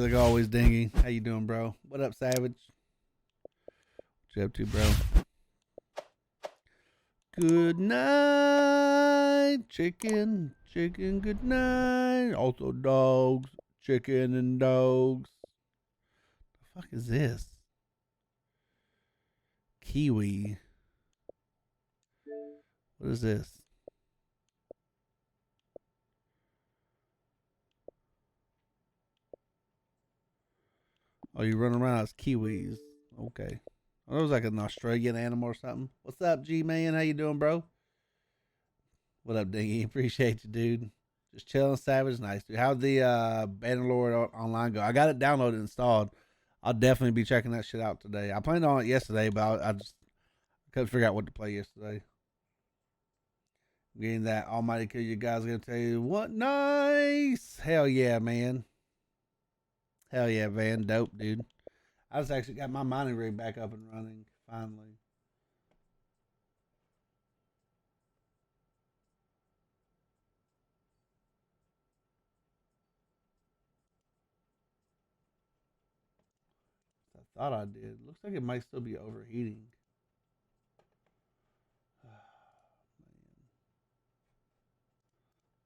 like always, Dingy. How you doing, bro? What up, Savage? What you up to, bro? Good night, chicken. Chicken, good night. Also dogs. Chicken and dogs. The fuck is this? Kiwi. What is this? Oh, you run around as kiwis. Okay. Oh, that was like an Australian animal or something. What's up, G-Man? How you doing, bro? What up, Dingy? Appreciate you, dude. Just chilling, Savage. Nice, dude. How'd the Bannerlord online go? I got it downloaded and installed. I'll definitely be checking that shit out today. I planned on it yesterday, but I just couldn't figure out what to play yesterday. Getting that almighty kill, you guys are going to tell you what? Nice. Hell yeah, man. Hell yeah, Van. Dope, dude. I just actually got my mining rig back up and running, finally. I thought I did. Looks like it might still be overheating.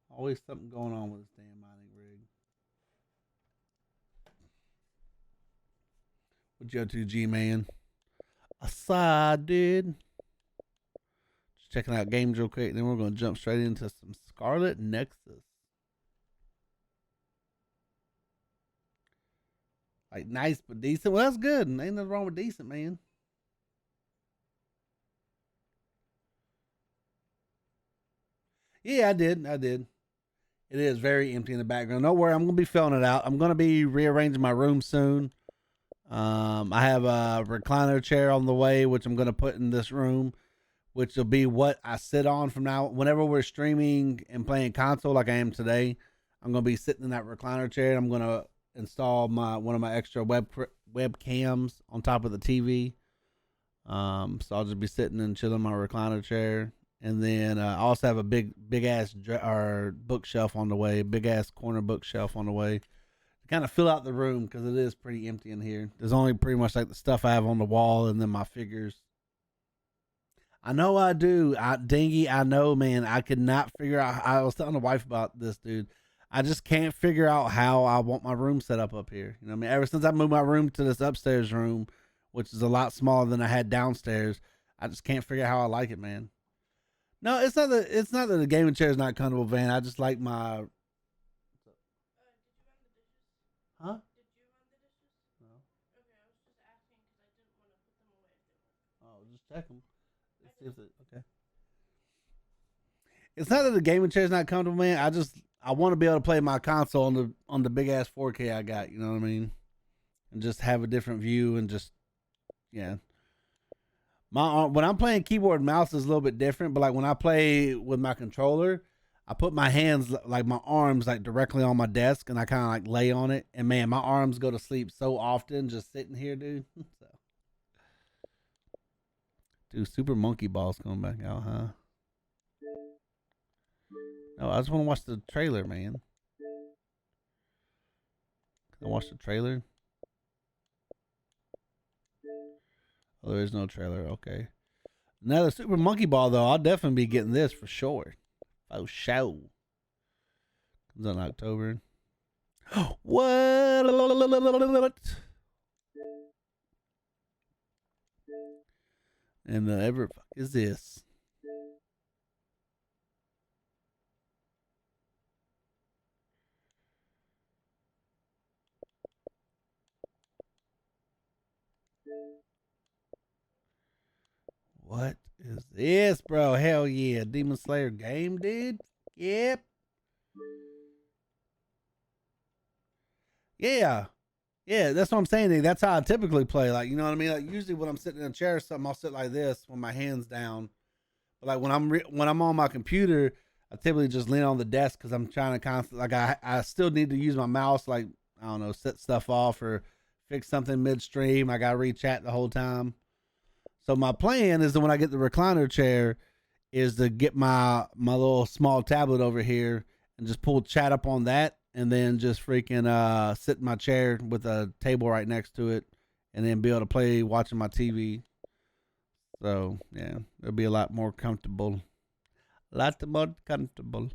Always something going on with this damn mining rig. What you up to, G-Man? Aside, dude. Just checking out games real quick, then we're going to jump straight into some Scarlet Nexus. Like, nice but decent. Well, that's good. Ain't nothing wrong with decent, man. Yeah, I did. It is very empty in the background. Don't worry, I'm going to be filling it out. I'm going to be rearranging my room soon. I have a recliner chair on the way, which I'm going to put in this room, which will be what I sit on from now. Whenever we're streaming and playing console like I am today, I'm going to be sitting in that recliner chair. I'm going to install one of my extra webcams on top of the TV. So I'll just be sitting and chilling in my recliner chair. And then I also have a big ass bookshelf on the way, big ass corner bookshelf on the way to kind of fill out the room because it is pretty empty in here. There's only pretty much like the stuff I have on the wall and then my figures. I know I do. Dingy, I know, man. I could not figure out. I was telling the wife about this, dude. I just can't figure out how I want my room set up here. You know what I mean? Ever since I moved my room to this upstairs room, which is a lot smaller than I had downstairs, I just can't figure out how I like it, man. No, it's not that the gaming chair is not comfortable, Van. I just like my. Huh? No. Oh, just check them. Let's see if it, okay. It's not that the gaming chair is not comfortable, man. I want to be able to play my console on the big ass 4K I got. You know what I mean? And just have a different view and just yeah. When I'm playing keyboard and mouse is a little bit different, but like when I play with my controller, I put my hands, like my arms, like directly on my desk, and I kind of like lay on it. And man, my arms go to sleep so often just sitting here, dude. So, dude, Super Monkey Ball's coming back out, huh? No, I just want to watch the trailer, man. Can I watch the trailer? Oh, there is no trailer. Okay. Now the Super Monkey Ball, though, I'll definitely be getting this for sure. Oh, show. Comes out in October. What? And ever fuck is this? What is this, bro? Hell yeah. Demon Slayer game, dude. Yep. Yeah. Yeah, that's what I'm saying, dude. That's how I typically play. Like, you know what I mean? Like, usually when I'm sitting in a chair or something, I'll sit like this with my hands down. But like when I'm on my computer, I typically just lean on the desk because I'm trying to constantly, like I still need to use my mouse, like, I don't know, set stuff off or fix something midstream. I got to read chat the whole time. So my plan is that when I get the recliner chair is to get my little small tablet over here and just pull chat up on that and then just freaking sit in my chair with a table right next to it, and then be able to play watching my TV. So yeah, it'll be a lot more comfortable. A lot more comfortable.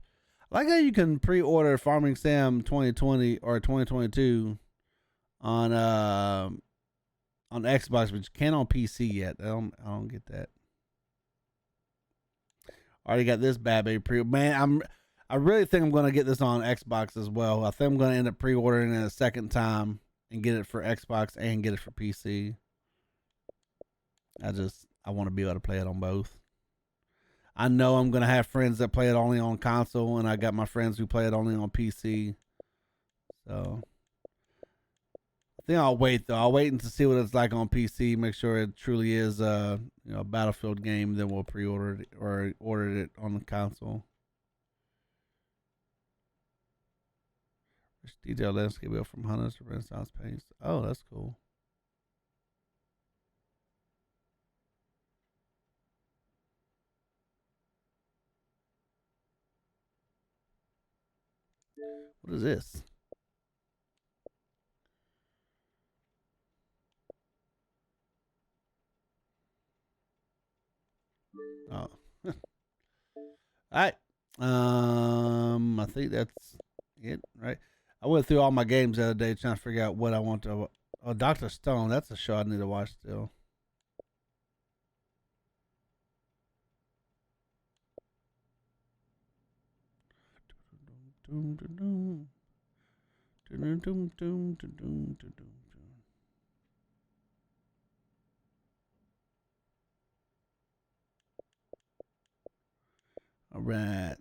I like how you can pre-order Farming Sim 2020 or 2022 on Xbox, but you can't on PC yet. I don't get that. Already got this bad baby pre. Man, I really think I'm gonna get this on Xbox as well. I think I'm gonna end up pre-ordering it a second time and get it for Xbox and get it for PC. I want to be able to play it on both. I know I'm going to have friends that play it only on console, and I got my friends who play it only on PC. So I think I'll wait, though. I'll wait to see what it's like on PC, make sure it truly is a Battlefield game, then we'll pre-order it or order it on the console. Rich detailed landscape built from hunters to Renaissance paints. Oh, that's cool. What is this? Oh. Alright. I think that's it, right? I went through all my games the other day trying to figure out what I want to. Oh, Dr. Stone. That's a show I need to watch still. All right.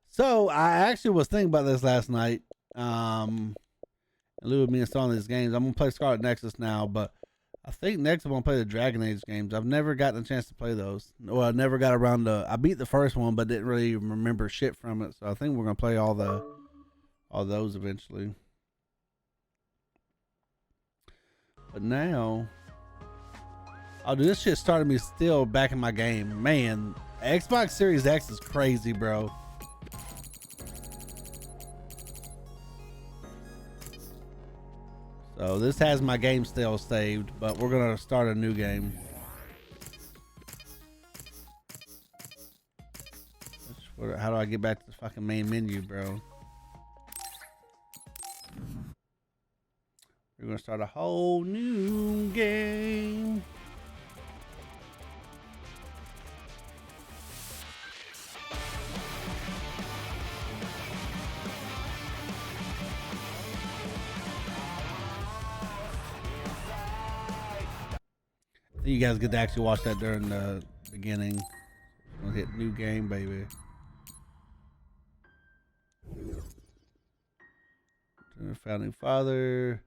So I actually was thinking about this last night. In lieu of me installing these games, I'm gonna play Scarlet Nexus now, but I think next I'm gonna play the Dragon Age games. I've never gotten a chance to play those. Well, I never got around to. I beat the first one, but didn't really remember shit from it. So I think we're gonna play all those eventually. But now, oh, dude, this shit started me still back in my game. Man, Xbox Series X is crazy, bro. So this has my game still saved, but we're gonna start a new game. How do I get back to the fucking main menu, bro? We're gonna start a whole new game. You guys get to actually watch that during the beginning. We'll hit new game, baby. The founding father.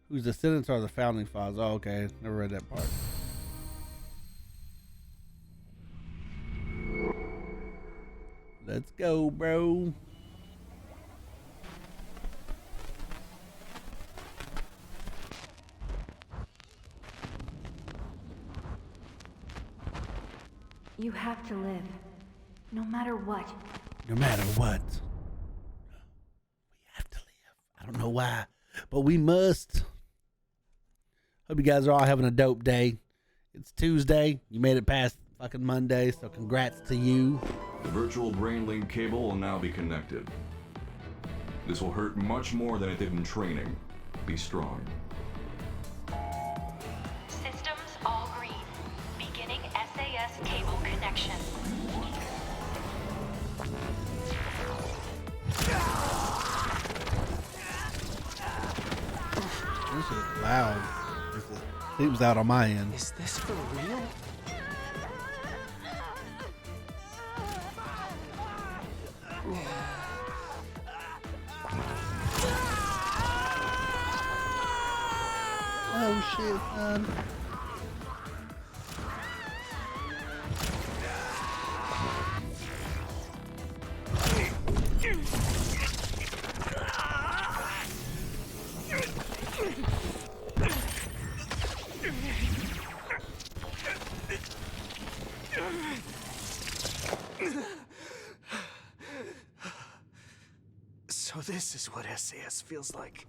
Whose descendants are the founding fathers? Oh, okay. Never read that part. Let's go, bro. You have to live, no matter what. No matter what. We have to live. I don't know why, but we must. Hope you guys are all having a dope day. It's Tuesday. You made it past fucking Monday, so congrats to you. The virtual brain link cable will now be connected. This will hurt much more than it did in training. Be strong. Systems all green. Beginning SAS cable connection. This is loud. It was out on my end. Is this for real? Oh shit, son. So this is what SAS feels like.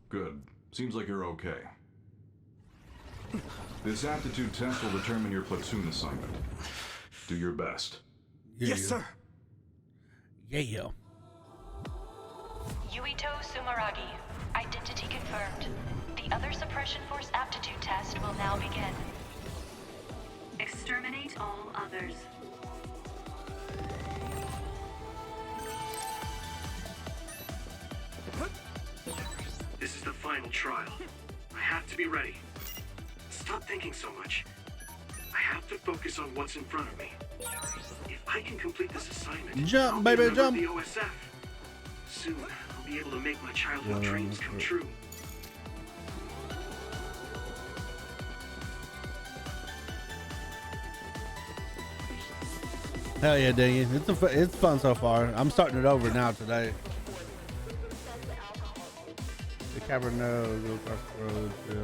Good. Seems like you're okay. This aptitude test will determine your platoon assignment. Do your best. Yeah. Yes, sir. Yeah. Yuito Sumeragi. Identity confirmed. The Other Suppression Force aptitude test will now begin. Exterminate all others. This is the final trial. I have to be ready. Stop thinking so much. I have to focus on what's in front of me. If I can complete this assignment, Jump, I'll baby, be a member jump. of the OSF. Soon, I'll be able to make my childhood dreams come true. Hell yeah, Dingy. It's fun so far. I'm starting it over now today. The Cabernet, go across the road. Yeah.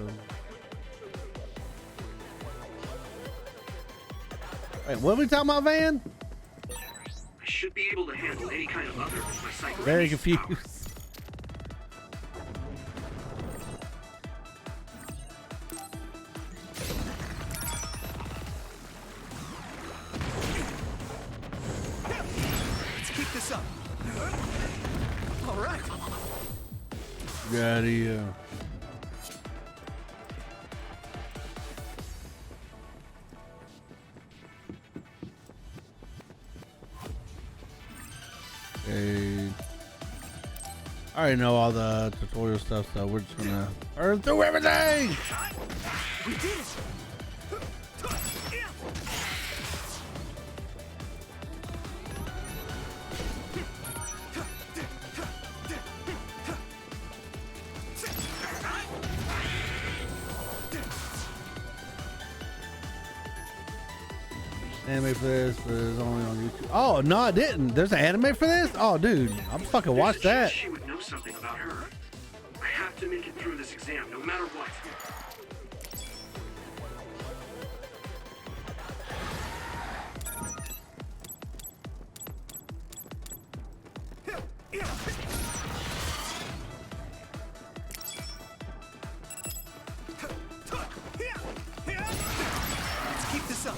Wait, what are we talking about, Van? I should be able to handle any kind of other with my psycho-kinesis Very powers. confused. Let's keep this up. All right. Got it. Okay. I already know all the tutorial stuff, so we're just gonna burn through everything. We did it. Anime for this, but it's only on YouTube. Oh no, I didn't. There's an anime for this? Oh, dude, I'm fucking watch There's a chance that. she would know something about her. I have to make it through this exam, no matter what. Let's keep this up.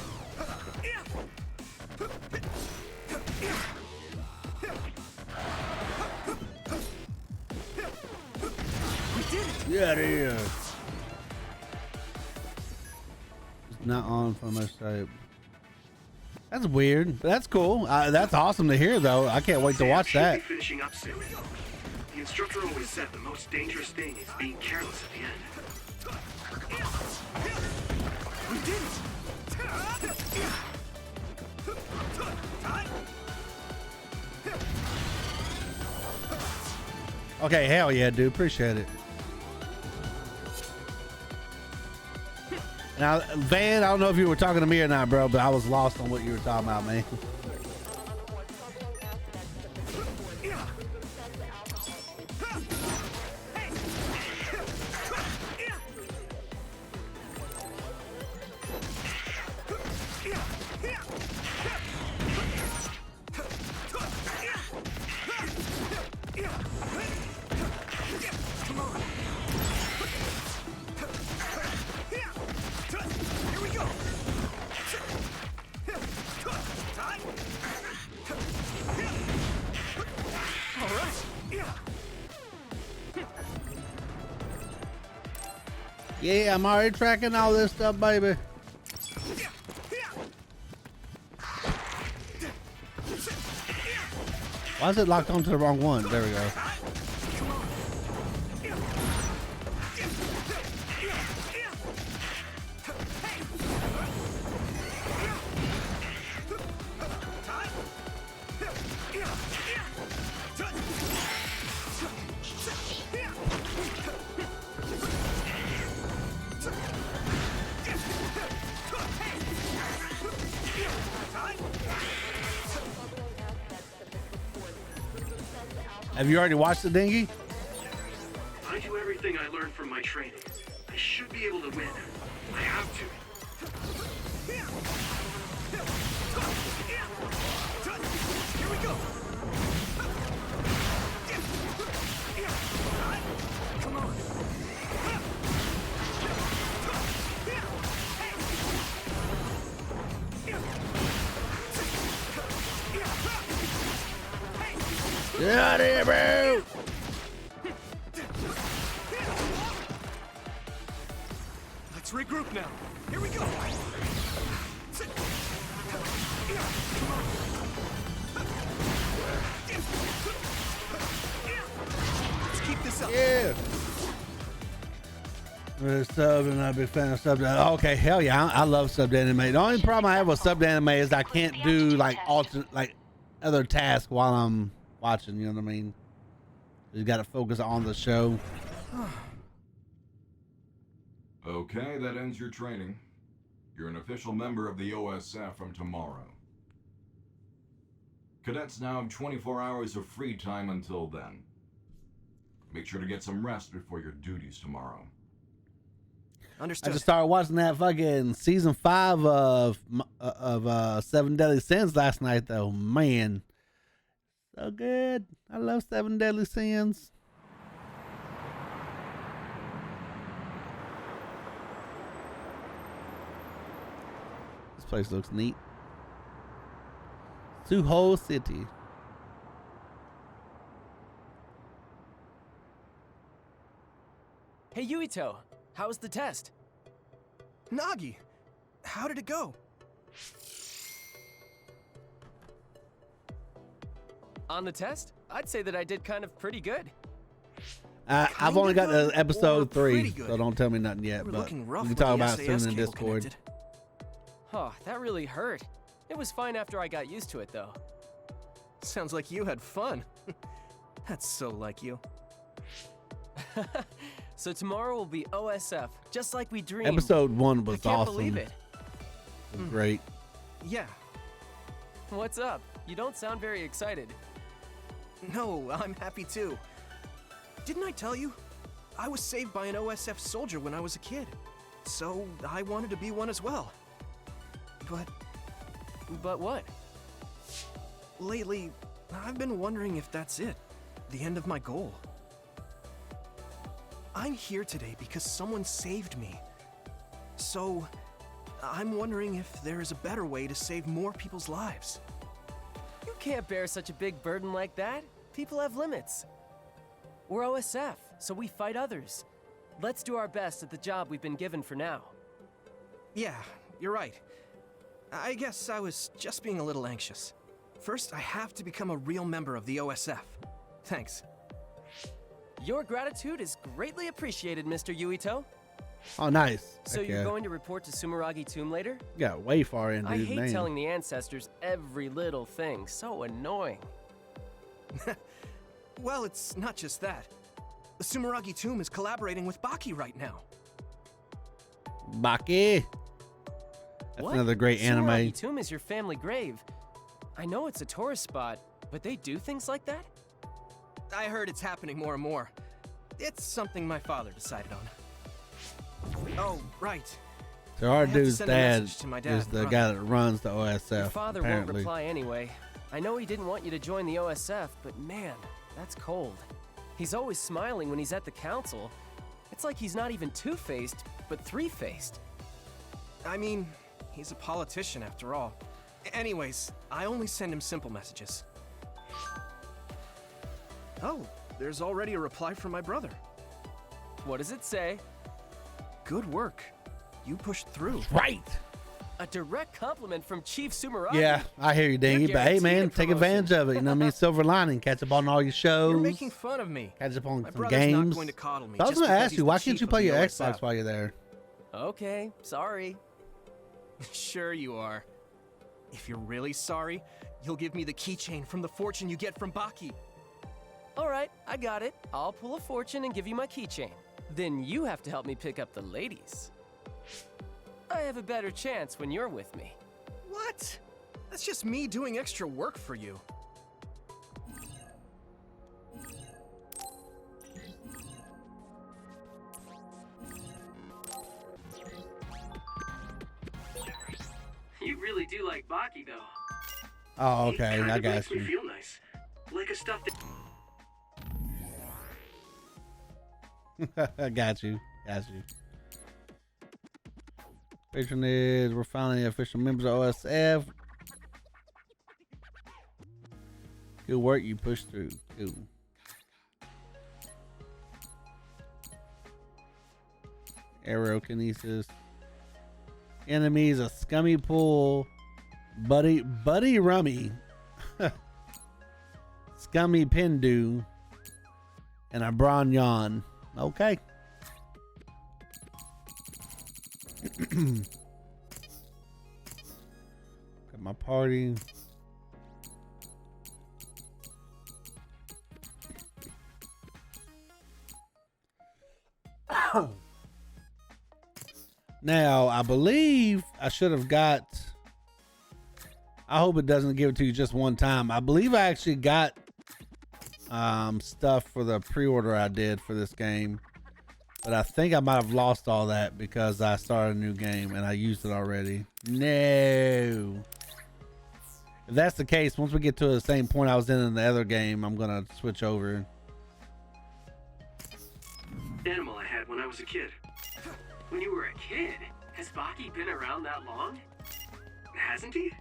We did it. Yeah, it is. It's not on for my site. That's weird, but that's cool. That's awesome to hear, though. I can't wait to watch Should that. be finishing up soon. The instructor always said the most dangerous thing is being careless at the end. We did it. Okay, hell yeah, dude. Appreciate it. Now, Van, I don't know if you were talking to me or not, bro, but I was lost on what you were talking about, man. Yeah, I'm already tracking all this stuff, baby. Why is it locked onto the wrong one? There we go. Have you already watched the dinghy? I do everything I learned from my training. I should be able to win. I have to. Get out of here, bro! Let's regroup now. Here we go. Let's keep this up. Yeah. Sub, and I'm a big fan of sub. Okay, hell yeah, I love sub anime. The only problem I have with sub anime is I can't do like other tasks while I'm watching. You know what I mean? You got to focus on the show. Okay, that ends your training. You're an official member of the OSF from tomorrow. Cadets now have 24 hours of free time until then. Make sure to get some rest before your duties tomorrow. Understood. I just started watching that fucking season 5 of 7 Deadly Sins last night, though. Man, so good. I love 7 Deadly Sins. This place looks neat. Suho City. Hey Yuito, how was the test? Nagi, how did it go? On the test, I'd say that I did kind of pretty good. I've only got good to episode or pretty 3, good? so don't tell me nothing yet. You were But looking we rough can when talk the about it SAS soon in cable Discord. connected. Oh, that really hurt. It was fine after I got used to it though. Sounds like you had fun. That's so like you. So tomorrow will be OSF, just like we dreamed. Episode 1 was I can't awesome. believe it. It was great. Yeah. What's up? You don't sound very excited. No, I'm happy too. Didn't I tell you? I was saved by an OSF soldier when I was a kid. So I wanted to be one as well. But what? Lately, I've been wondering if that's it. The end of my goal. I'm here today because someone saved me. So, I'm wondering if there is a better way to save more people's lives. You can't bear such a big burden like that. People have limits. We're OSF, so we fight others. Let's do our best at the job we've been given for now. Yeah, you're right. I guess I was just being a little anxious. First, I have to become a real member of the OSF. Thanks. Your gratitude is greatly appreciated, Mr. Yuito. Oh, nice. So Heck you're yeah. going to report to Sumeragi Tomb later? Got way far in, I dude. hate Damn. telling the ancestors every little thing. So annoying. Well, it's not just that. The Sumeragi Tomb is collaborating with Baki right now. Baki. That's What? another great anime. Sumeragi Tomb is your family grave. I know it's a tourist spot, but they do things like that? I heard it's happening more and more. It's something my father decided on. Oh, right. So our I have to dude's send a dad message to my dad is the and guy that runs the OSF. Your father won't apparently. reply anyway. I know he didn't want you to join the OSF, but man, that's cold. He's always smiling when he's at the council. It's like he's not even two-faced, but three-faced. I mean, he's a politician after all. Anyways, I only send him simple messages. Oh, there's already a reply from my brother. What does it say? Good work. You pushed through. Right. A direct compliment from Chief Sumeragi. Yeah, I hear you, Dingy. You're But hey, guaranteed man, a take promotion. advantage of it. You know what I mean? Silver lining. Catch up on all your shows. You're making fun of me. Catch up on My some brother's games. not going to coddle me. So I was just going to because ask he's you, the why chief can't you of play the your OSF. Xbox while you're there? Okay, sorry. Sure you are. If you're really sorry, you'll give me the keychain from the fortune you get from Baki. All right, I got it. I'll pull a fortune and give you my keychain. Then you have to help me pick up the ladies. I have a better chance when you're with me. What? That's just me doing extra work for you. You really do like Baki, though. Oh, It okay. kind I of got makes me you. feel nice. Like a stuffed... I got you. Got you. Patronage. We're finally official members of OSF. Good work. You pushed through. Ooh. Aerokinesis. Enemies, a scummy pool. Buddy rummy. Scummy Pindu. And a Bronyon. Okay. Got my party. Now, I believe I should have got, I hope it doesn't give it to you just one time. I believe I actually got stuff for the pre-order I did for this game, but I think I might have lost all that because I started a new game and I used it already. No. If that's the case, once we get to the same point I was in the other game, I'm gonna switch over. Animal I had when I was a kid. When you were a kid? Has Baki been around that long? Hasn't he?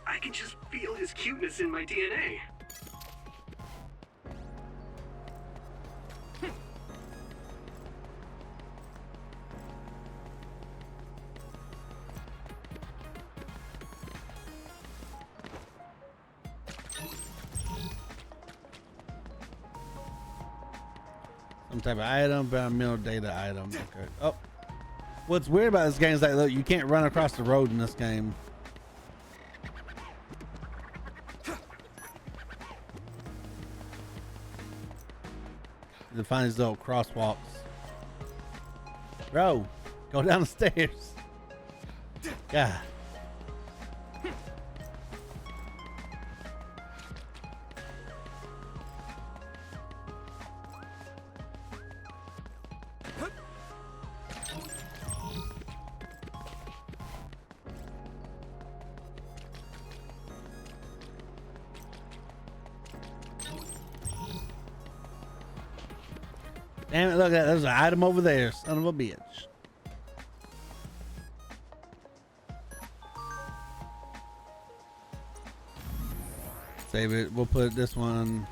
I can just feel his cuteness in my DNA. Some type of item, environmental data item. Okay. Oh. What's weird about this game is that, look, you can't run across the road in this game. To find these little crosswalks. Bro, go down the stairs. God. Damn it, look at that. There's an item over there. Son of a bitch. Save it. We'll put this one.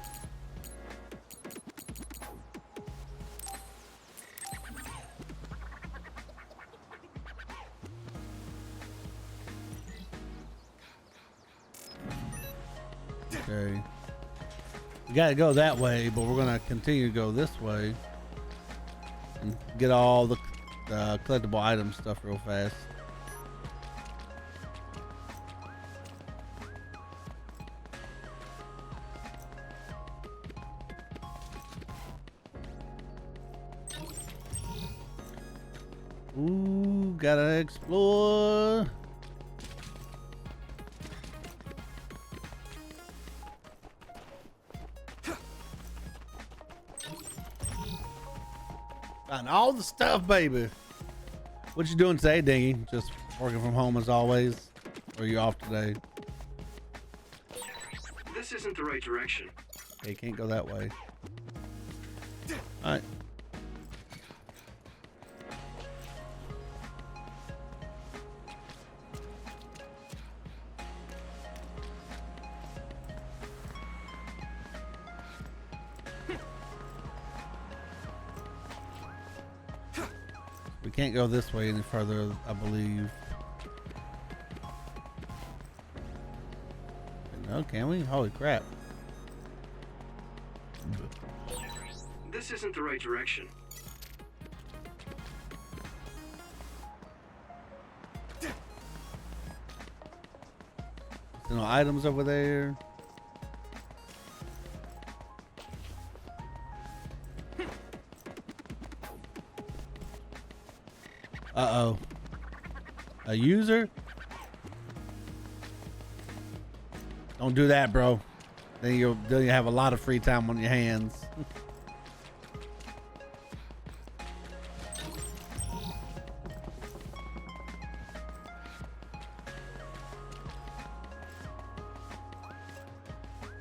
Okay. We gotta go that way, but we're gonna continue to go this way. And get all the collectible item stuff real fast. Ooh, gotta explore. Found all the stuff, baby. What you doing today, Dingy? Just working from home as always? Or are you off today? This isn't the right direction. Okay, can't go that way. Alright. We can't go this way any further, I believe. No, can we? Holy crap. This isn't the right direction. There's no items over there. Uh-oh. A user? Don't do that, bro. Then you'll have a lot of free time on your hands.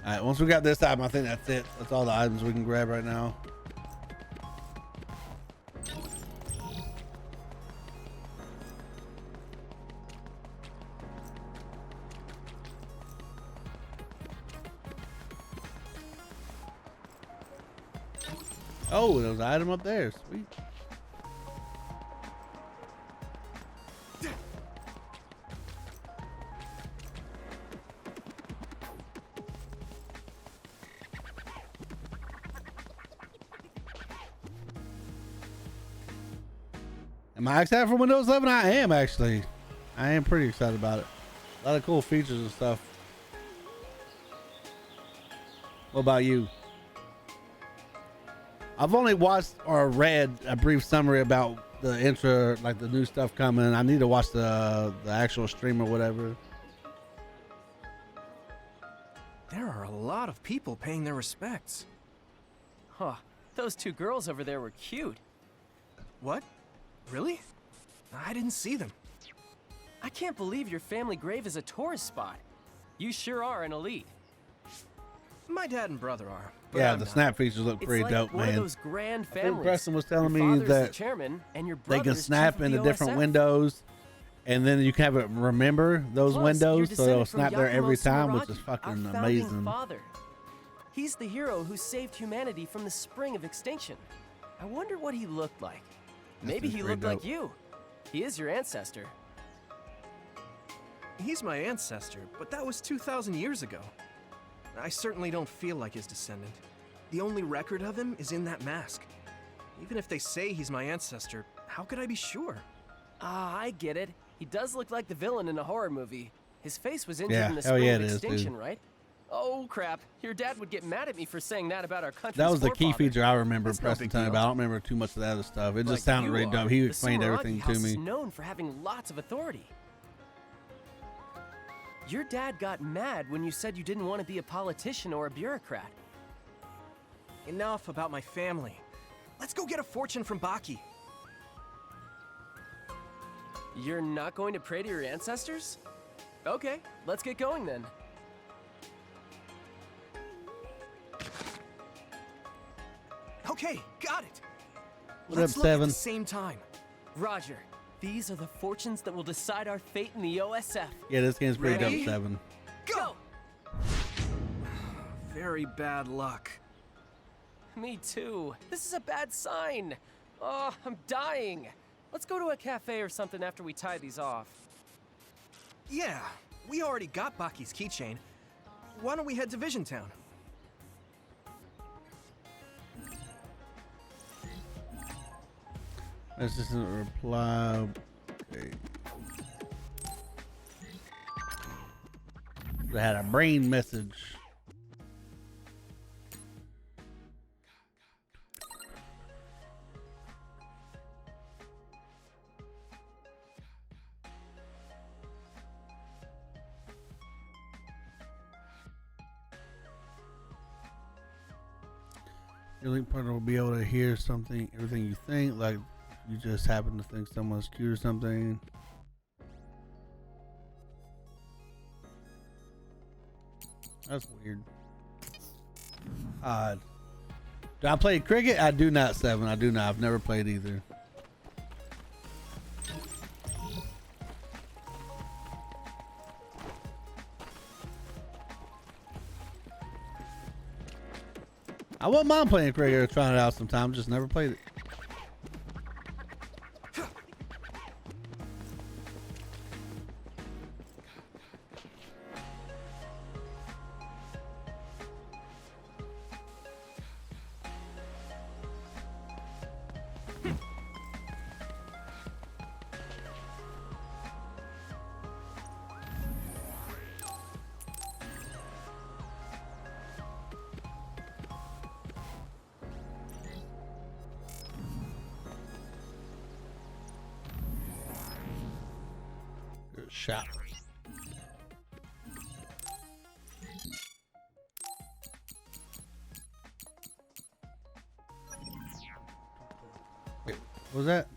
Alright, once we got this item, I think that's it. That's all the items we can grab right now. Oh, there was an item up there. Sweet. Am I excited for Windows 11? I am actually. I am pretty excited about it. A lot of cool features and stuff. What about you? I've only watched or read a brief summary about the intro, like the new stuff coming. I need to watch the actual stream or whatever. There are a lot of people paying their respects. Huh. Those two girls over there were cute. What? Really? I didn't see them. I can't believe your family grave is a tourist spot. You sure are an elite. My dad and brother are. But Yeah, I'm the not. snap features look pretty It's like dope, one man. of those grand I think families. Preston was telling Your me father's the that chairman and your they can brother's snap chief of into the different OSF. windows, and then you can have it remember those Plus, windows, you're so they'll descended from snap there every Yuito time, which Sumeragi, is our fucking founding amazing. Father. He's the hero who saved humanity from the spring of extinction. I wonder what he looked like. Maybe dude's he pretty looked like dope. you. He is your ancestor. He's my ancestor, but that was 2,000 years ago. I certainly don't feel like his descendant. The only record of him is in that mask. Even if they say he's my ancestor, how could I be sure? Ah, I get it. He does look like the villain in a horror movie. His face was injured Yeah, in the hell spring yeah, of it is, extinction, dude. right? Oh crap! Your dad would get mad at me for saying that about our country's That was the key forefather. feature I remember That's no Preston big telling me deal. about. I don't remember too much of that other stuff. It Like just sounded you really are. dope. He The explained Sumeragi everything house to is me. known for having lots of authority. Your dad got mad when you said you didn't want to be a politician or a bureaucrat. Enough about my family. Let's go get a fortune from Baki. You're not going to pray to your ancestors? Okay, let's get going then. Okay, got it. What Let's up, look at Seven? the same time. Roger. These are the fortunes that will decide our fate in the OSF. Yeah, this game's pretty Ready? dope, 7. Go! Very bad luck. Me too. This is a bad sign. Oh, I'm dying. Let's go to a cafe or something after we tie these off. Yeah, we already got Baki's keychain. Why don't we head to Vision Town? This isn't a reply. Okay. I had a brain message. Your link partner will be able to hear something, everything you think, like you just happen to think someone's cute or something. That's weird. Odd. Do I play cricket? I do not, 7. I do not. I've never played either. I wouldn't mind playing cricket or trying it out sometime. Just never played it. Good shot. Wait, what was that?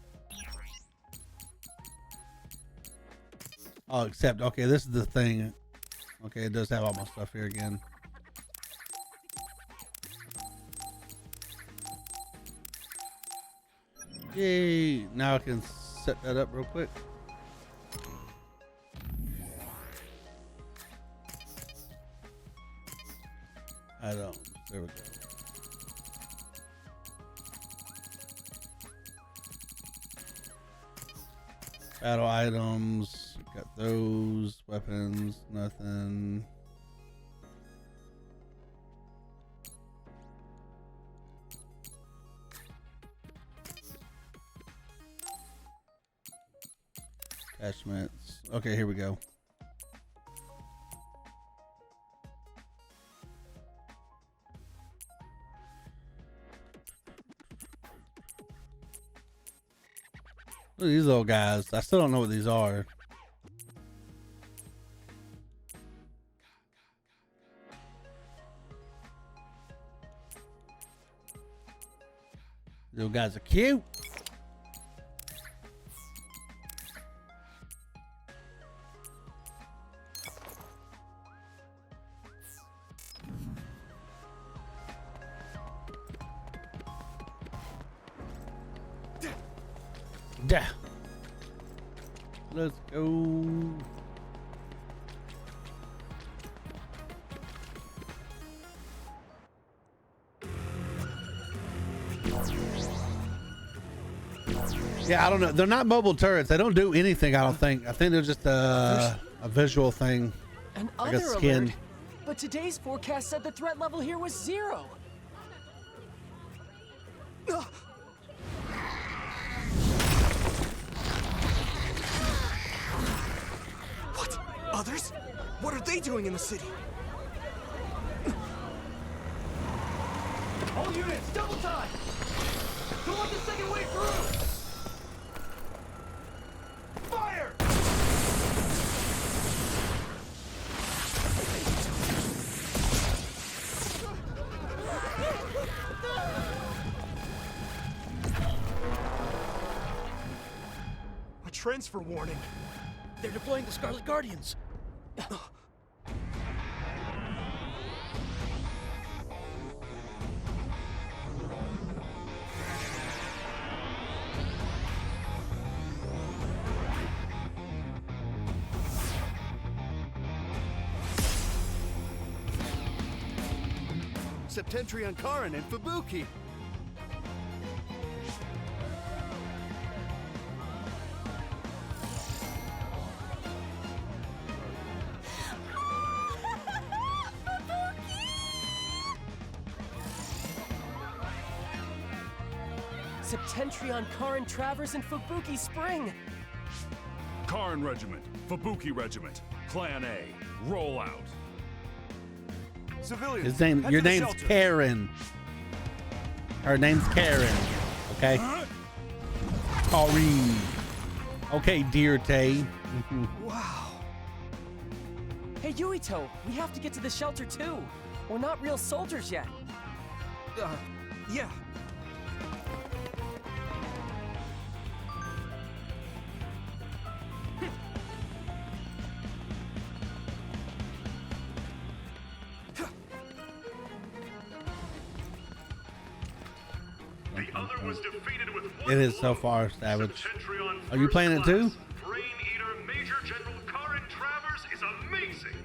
Oh, except, okay, this is the thing. Okay, it does have all my stuff here again. Yay! Now I can set that up real quick. I don't. There we go. Battle items. Got those. Weapons. Nothing. Attachments. Okay, here we go. Look at these little guys. I still don't know what these are. Little guys are cute. Yeah. Let's go. Yeah, I don't know. They're not mobile turrets. They don't do anything, I don't think. I think they're just a visual thing. An Like a other skin. alert. But today's forecast said the threat level here was 0. What? Others? What are they doing in the city? All units, double time! Who wants the second way through? Fire! A transfer warning. They're deploying the Scarlet Guardians. Septentrion Karin and Fubuki. Septentrion, Karin, Travers, and Fubuki Spring. Karn Regiment, Fubuki Regiment, Clan A, roll out. Civilians. His name, head your to the name's shelter. Karen. Her name's Karen. Okay. Karin. Okay, dear Tay. Wow. Hey, Yuito, we have to get to the shelter too. We're not real soldiers yet. Yeah. The other was defeated with one It is so blow. far, Savage. Septentrion Are you First playing it too? Class Brain Eater Major General Karin Travers is amazing.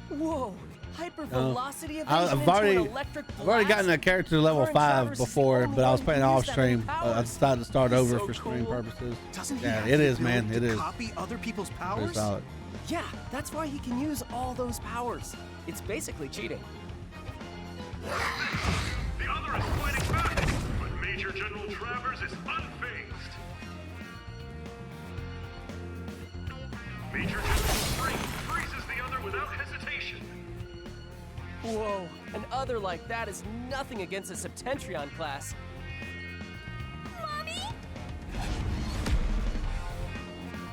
Whoa! Hypervelocity evasion I've into already, an electric I've already gotten a blast? character to level Karin 5 Travers is the before, only but I was one playing who off used that many stream. I powers. decided to start He's over so for stream cool. purposes. Doesn't he Yeah, have it the is, man. ability It to is. copy other people's Very powers? solid. Yeah, that's why he can use all those powers. It's basically cheating. The other is fighting back, but Major General Travers is unfazed. Major General Spring freezes the other without hesitation. Whoa, an other like that is nothing against a Septentrion class.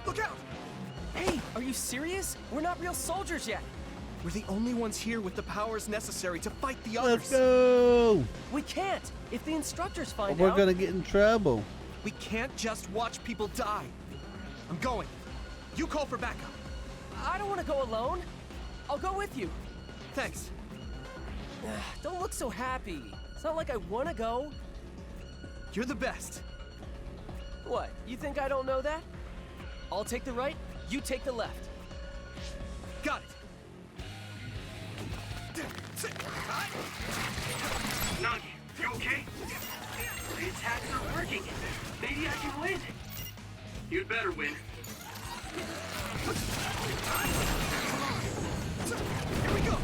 Look out! Hey, are you serious? We're not real soldiers yet. We're the only ones here with the powers necessary to fight the Let's others. go. We can't. If the instructors find We're out, gonna get in trouble. We can't just watch people die. I'm going. You call for backup. I don't want to go alone. I'll go with you. Thanks. Don't look so happy. It's not like I want to go. You're the best. What, you think I don't know that? I'll take the right, you take the left. Got it. Nagi, you okay? The attacks are working. Maybe I can win. You'd better win. Here we go.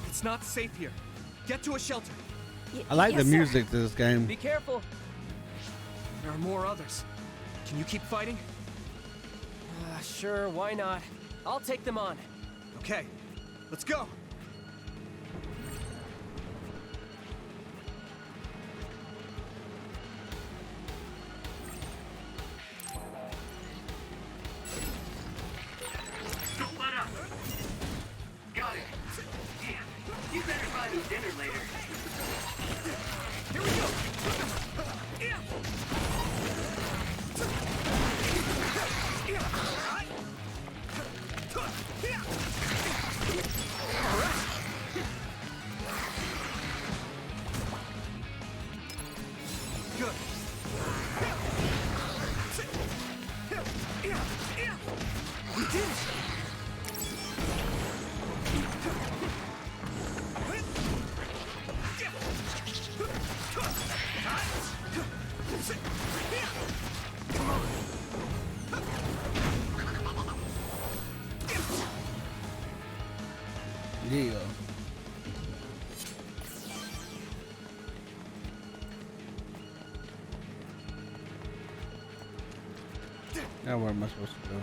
It's not safe here. Get to a shelter. I like yes, the sir. music to this game. Be careful. There are more others. Can you keep fighting? Sure, why not? I'll take them on. Okay, let's go. Don't let up. Got it. Damn, you better buy me dinner later. Here we go. Good. We did it. Yeah. Now where am I supposed to go?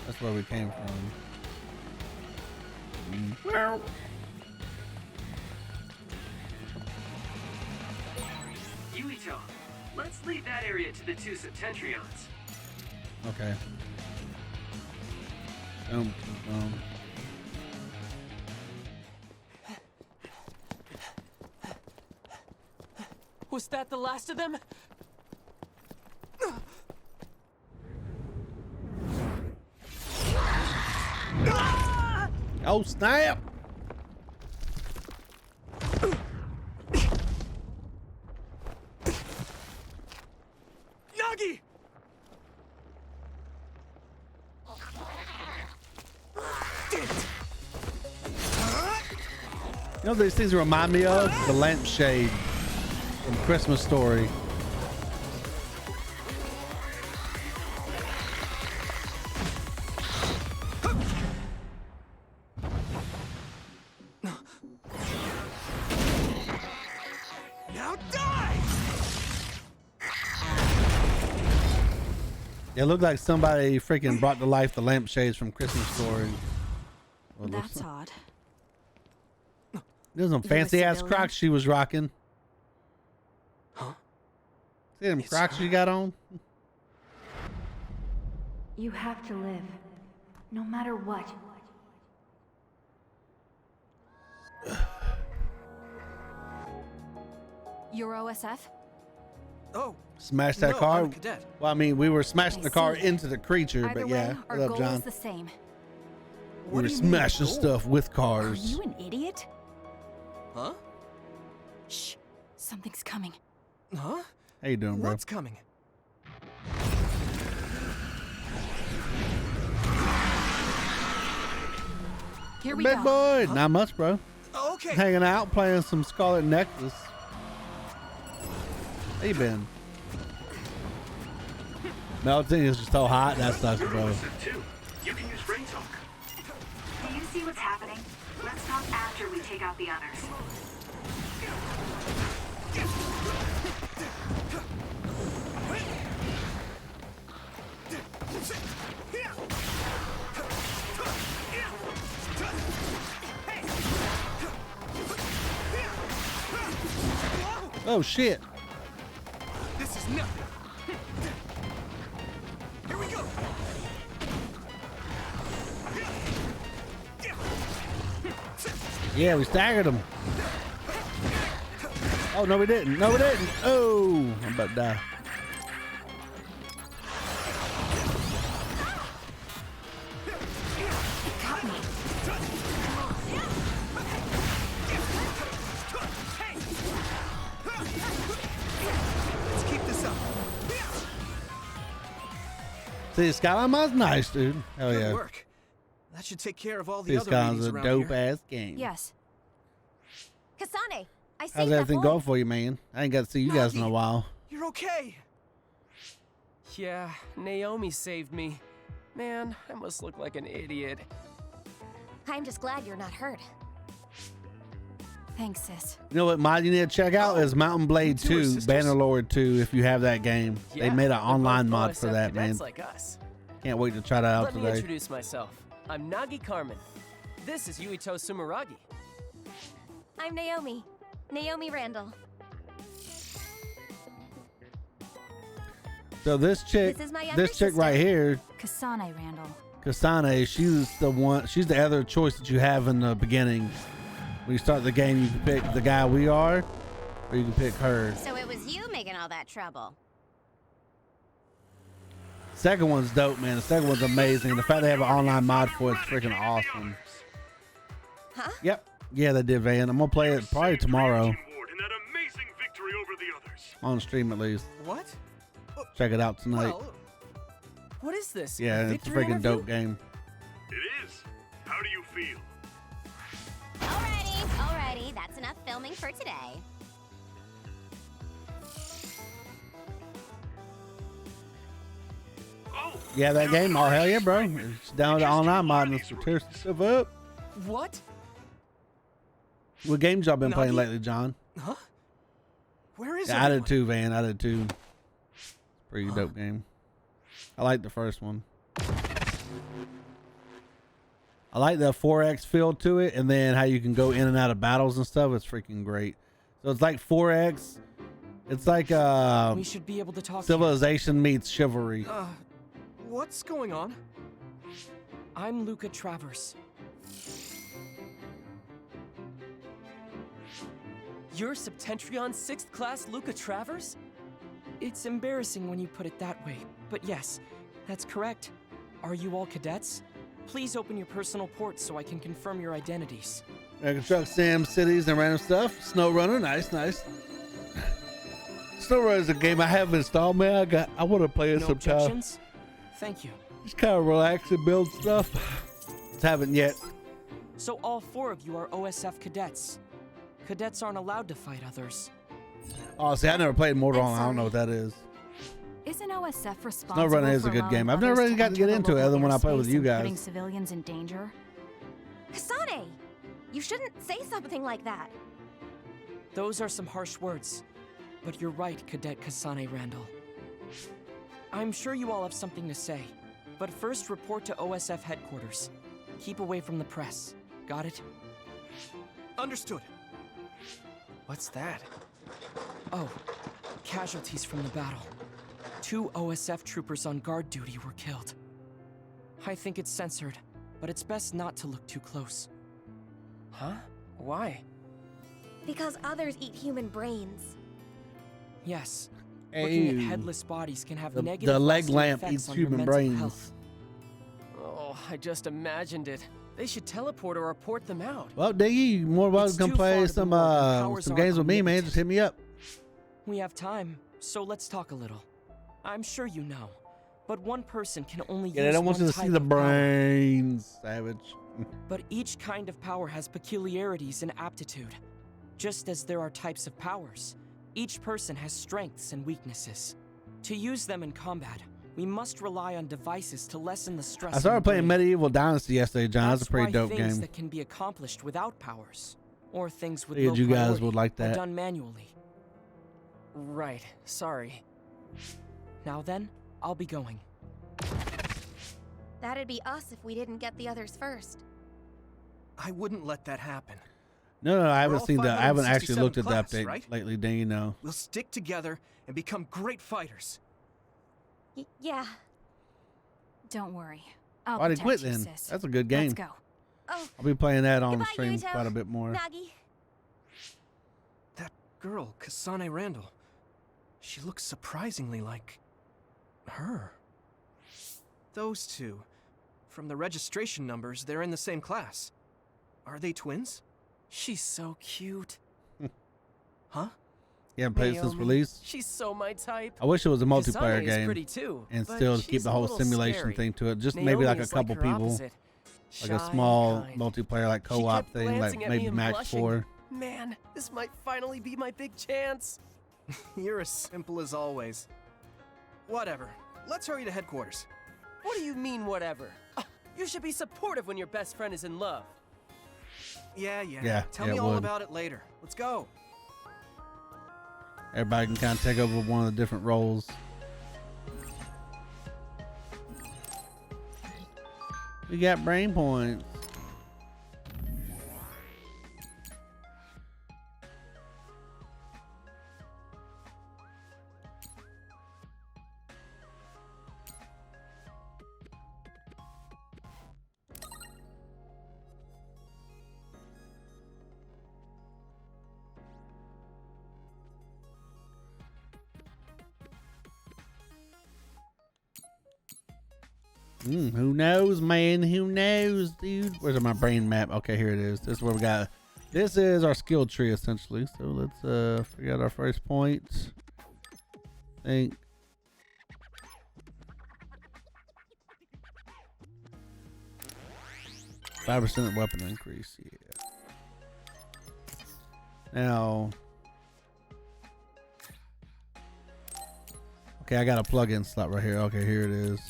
That's where we came from. Well. Yuito, let's leave that area to the two Septentrions. Okay. Was that the last of them? Oh snap! Nagi! You know what these things remind me of? The lampshade from Christmas Story. Now die! It looked like somebody freaking brought to life the lampshades from Christmas Story. Well, That's odd. There's some You're a fancy ass civilian? Crocs she was rocking. Huh? See them Crocs she got on? You have to live, no matter what. You're OSF? Oh, Smash that no, car. I'm a cadet. Well, I mean, we were smashing I the car see. into the creature, Either but way, yeah. our What up, goal John? is the same. We What were do you mean, smashing goal? stuff with Are cars. you an idiot? Huh? Shh. Something's coming. Huh? How you doing, bro? What's coming? Here we Big go. boy. Not much, bro. Oh, okay. Hanging out, playing some Scarlet Nexus. How you been? Melting is just so hot. That sucks, bro. You can use brain talk. Do you see what's happening? Let's talk after we take out the others. Oh shit. This is nothing. Here we go. Yeah, we staggered him. Oh no, we didn't. No, we didn't. Oh, I'm about to die. Got me. See, Skyline Mod's nice, dude. Hell Good yeah. work. That should take care of all the See, other Skyline's meetings a around dope here. ass game. Yes. Kasane, I saved How's that everything boy. going for you, man? I ain't got to see you guys in a Nagi. while. You're okay. Yeah, Naomi saved me. Man, I must look like an idiot. I'm just glad you're not hurt. Thanks, sis. You know what mod you need to check out is Mountain Blade you two are 2, sisters. Bannerlord 2, if you have that game. They Yeah, made an they're online both mod for OSF that, man. cadets like us. Can't wait to try that out Let me today. introduce myself. I'm Nagi Carmen. This is Yuito Sumeragi. I'm Naomi. Naomi Randall. So this chick, This is my younger this chick right sister. here, Kasane Randall. Kasane, she's the other choice that you have in the beginning. When you start the game, you can pick the guy we are, or you can pick her. So it was you making all that trouble. Second one's dope, man. The second one's amazing. The fact they have an online mod for it's freaking awesome. Huh? Yep. Yeah, they did, Van. I'm gonna play it probably tomorrow In that amazing victory over the others. on stream at least. What? Check it out tonight. Well, What is this? Yeah, it's a victory freaking interview? dope game. It is. How do you feel? Alrighty. That's enough filming for today. Oh, Yeah, that game. Oh hell yeah, bro! It's down with the online mod and it's tear some stuff up. What? What games y'all been playing Nagi? lately, John? huh? Where is Yeah, I did everyone? too, Van. I did too. Pretty dope game. I like the first one. I like the 4X feel to it, and then how you can go in and out of battles and stuff. It's freaking great. So it's like 4X. It's like We should be able to talk. Civilization meets Chivalry. What's going on? I'm Luca Travers. You're Septentrion 6th class Luca Travers? It's embarrassing when you put it that way, but yes, that's correct. Are you all cadets? Please open your personal port so I can confirm your identities. American Truck Sim, cities, and random stuff. SnowRunner, nice, nice. SnowRunner is a game I have installed, man. I want to play it No sometime. objections? Thank you. Just kind of relax and build stuff. Just haven't yet. So all 4 of you are OSF cadets. Cadets aren't allowed to fight others. Oh, see, I never played Mortal I'm Kombat. I don't know what sorry. that is. Isn't OSF responsible SnowRunner is a for good allowing game. I've never others really got to get enter the into it local other than when I play with airspace you and putting guys. civilians in danger? Kasane, you shouldn't say something like that. Those are some harsh words. But you're right, Cadet Kasane Randall. I'm sure you all have something to say. But first, report to OSF headquarters. Keep away from the press. Got it? Understood. What's that? Oh, casualties from the battle. 2 OSF troopers on guard duty were killed. I think it's censored, but it's best not to look too close. Huh? Why? Because others eat human brains. Yes. Looking at Ew. headless bodies can have The negative leg lasting lamp effects eats on your human mental brains. health. Oh, I just imagined it. They should teleport or report them out. Well, Diggy, you more welcome It's to come too play far to be some more than powers some are games with me, man. omnipotent. Just hit me up. We have time, so let's talk a little. I'm sure you know, but one person can only Yeah, use they don't want one you to see type the of power. brains, savage. But each kind of power has peculiarities and aptitude. Just as there are types of powers, each person has strengths and weaknesses. To use them in combat, we must rely on devices to lessen the stress. I on started the playing brain. Medieval Dynasty yesterday, John. That's a pretty why dope things game. that can be accomplished without powers, or things with Figured low you guys priority, would like are that. done manually. Right. Sorry. Now then, I'll be going. That'd be us if we didn't get the others first. I wouldn't let that happen. No, I haven't all seen that. I haven't actually 567 looked at the class, update right? lately, Dan. You know. We'll stick together and become great fighters. Yeah. Don't worry. I'll Why did protect quit you, then? sis. That's a good game. Let's go. Oh, I'll be playing that on Goodbye, stream Yuito. quite a bit more. Nagi. That girl, Kasane Randall. She looks surprisingly like her. Those two. From the registration numbers, they're in the same class. Are they twins? She's so cute. Huh? You haven't played it since release? She's so my type. I wish it was a multiplayer Kasane is game pretty too, and but still keep she's the a whole little simulation scary. thing to it. Just Naomi maybe like a is couple her people. opposite. Like a Shy small and kind. multiplayer, like She co-op kept thing, like glancing at me maybe and Max blushing. 4. Man, this might finally be my big chance. You're as simple as always. Whatever. Let's hurry to headquarters. What do you mean, whatever? You should be supportive when your best friend is in love. Yeah. Tell me it all would. about it later. Let's go. Everybody can kind of take over one of the different roles. We got brain points. Who knows, man? Who knows, dude? Where's my brain map? Okay, here it is. This is where we got. This is our skill tree, essentially. So let's figure out our first point. I think. %5 weapon increase. Yeah. Now. Okay, I got a plug-in slot right here. Okay, here it is.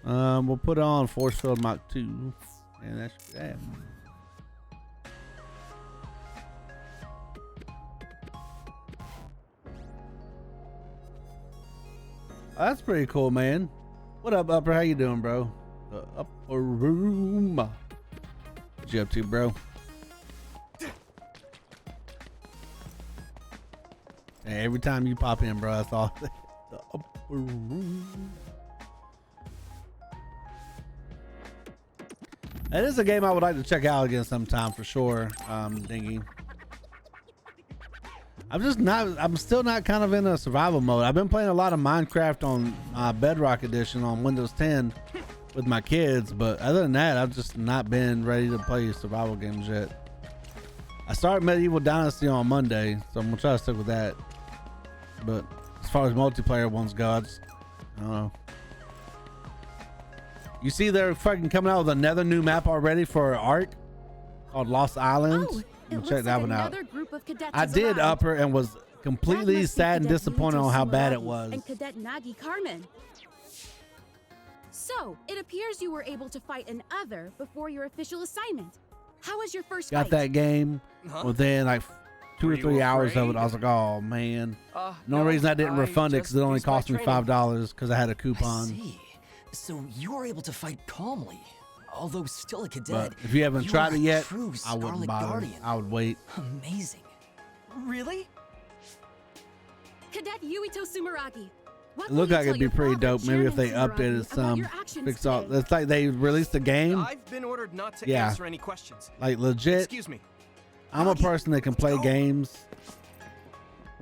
We'll put on Force Field Mach 2, and that should be that. Oh, that's pretty cool, man. What up, Upper? How you doing, bro? The upper room. What you up to, bro? Hey, every time you pop in, bro, that's all. The upper room. It is a game I would like to check out again sometime for sure. Dingy. I'm still not kind of in a survival mode. I've been playing a lot of Minecraft on Bedrock Edition on Windows 10 with my kids, but other than that, I've just not been ready to play survival games yet. I started Medieval Dynasty on Monday, so I'm gonna try to stick with that. But as far as multiplayer ones go, I don't know. You see they're fucking coming out with another new map already for Ark called Lost Islands. Check that one out. I did Upper and was completely sad and disappointed on how bad it was. And Cadet Nagi Carmen. So, it appears you were able to fight an Other before your official assignment. How was your first Got fight? that game within like 2 or 3 hours of it. I was like, oh man. No reason I didn't refund it because it only cost me $5 because I had a coupon. See. So you were able to fight calmly, although still a cadet. But if you haven't tried it yet, true I wouldn't Scarlet bother. Guardian. I would wait. Amazing. Really? Cadet Yuito Sumeragi. It looked like it'd be pretty dope. Maybe if they updated some, fix all. It's like they released a game. I've been ordered not to answer any questions. Like legit. Excuse me. I'm a person that can play games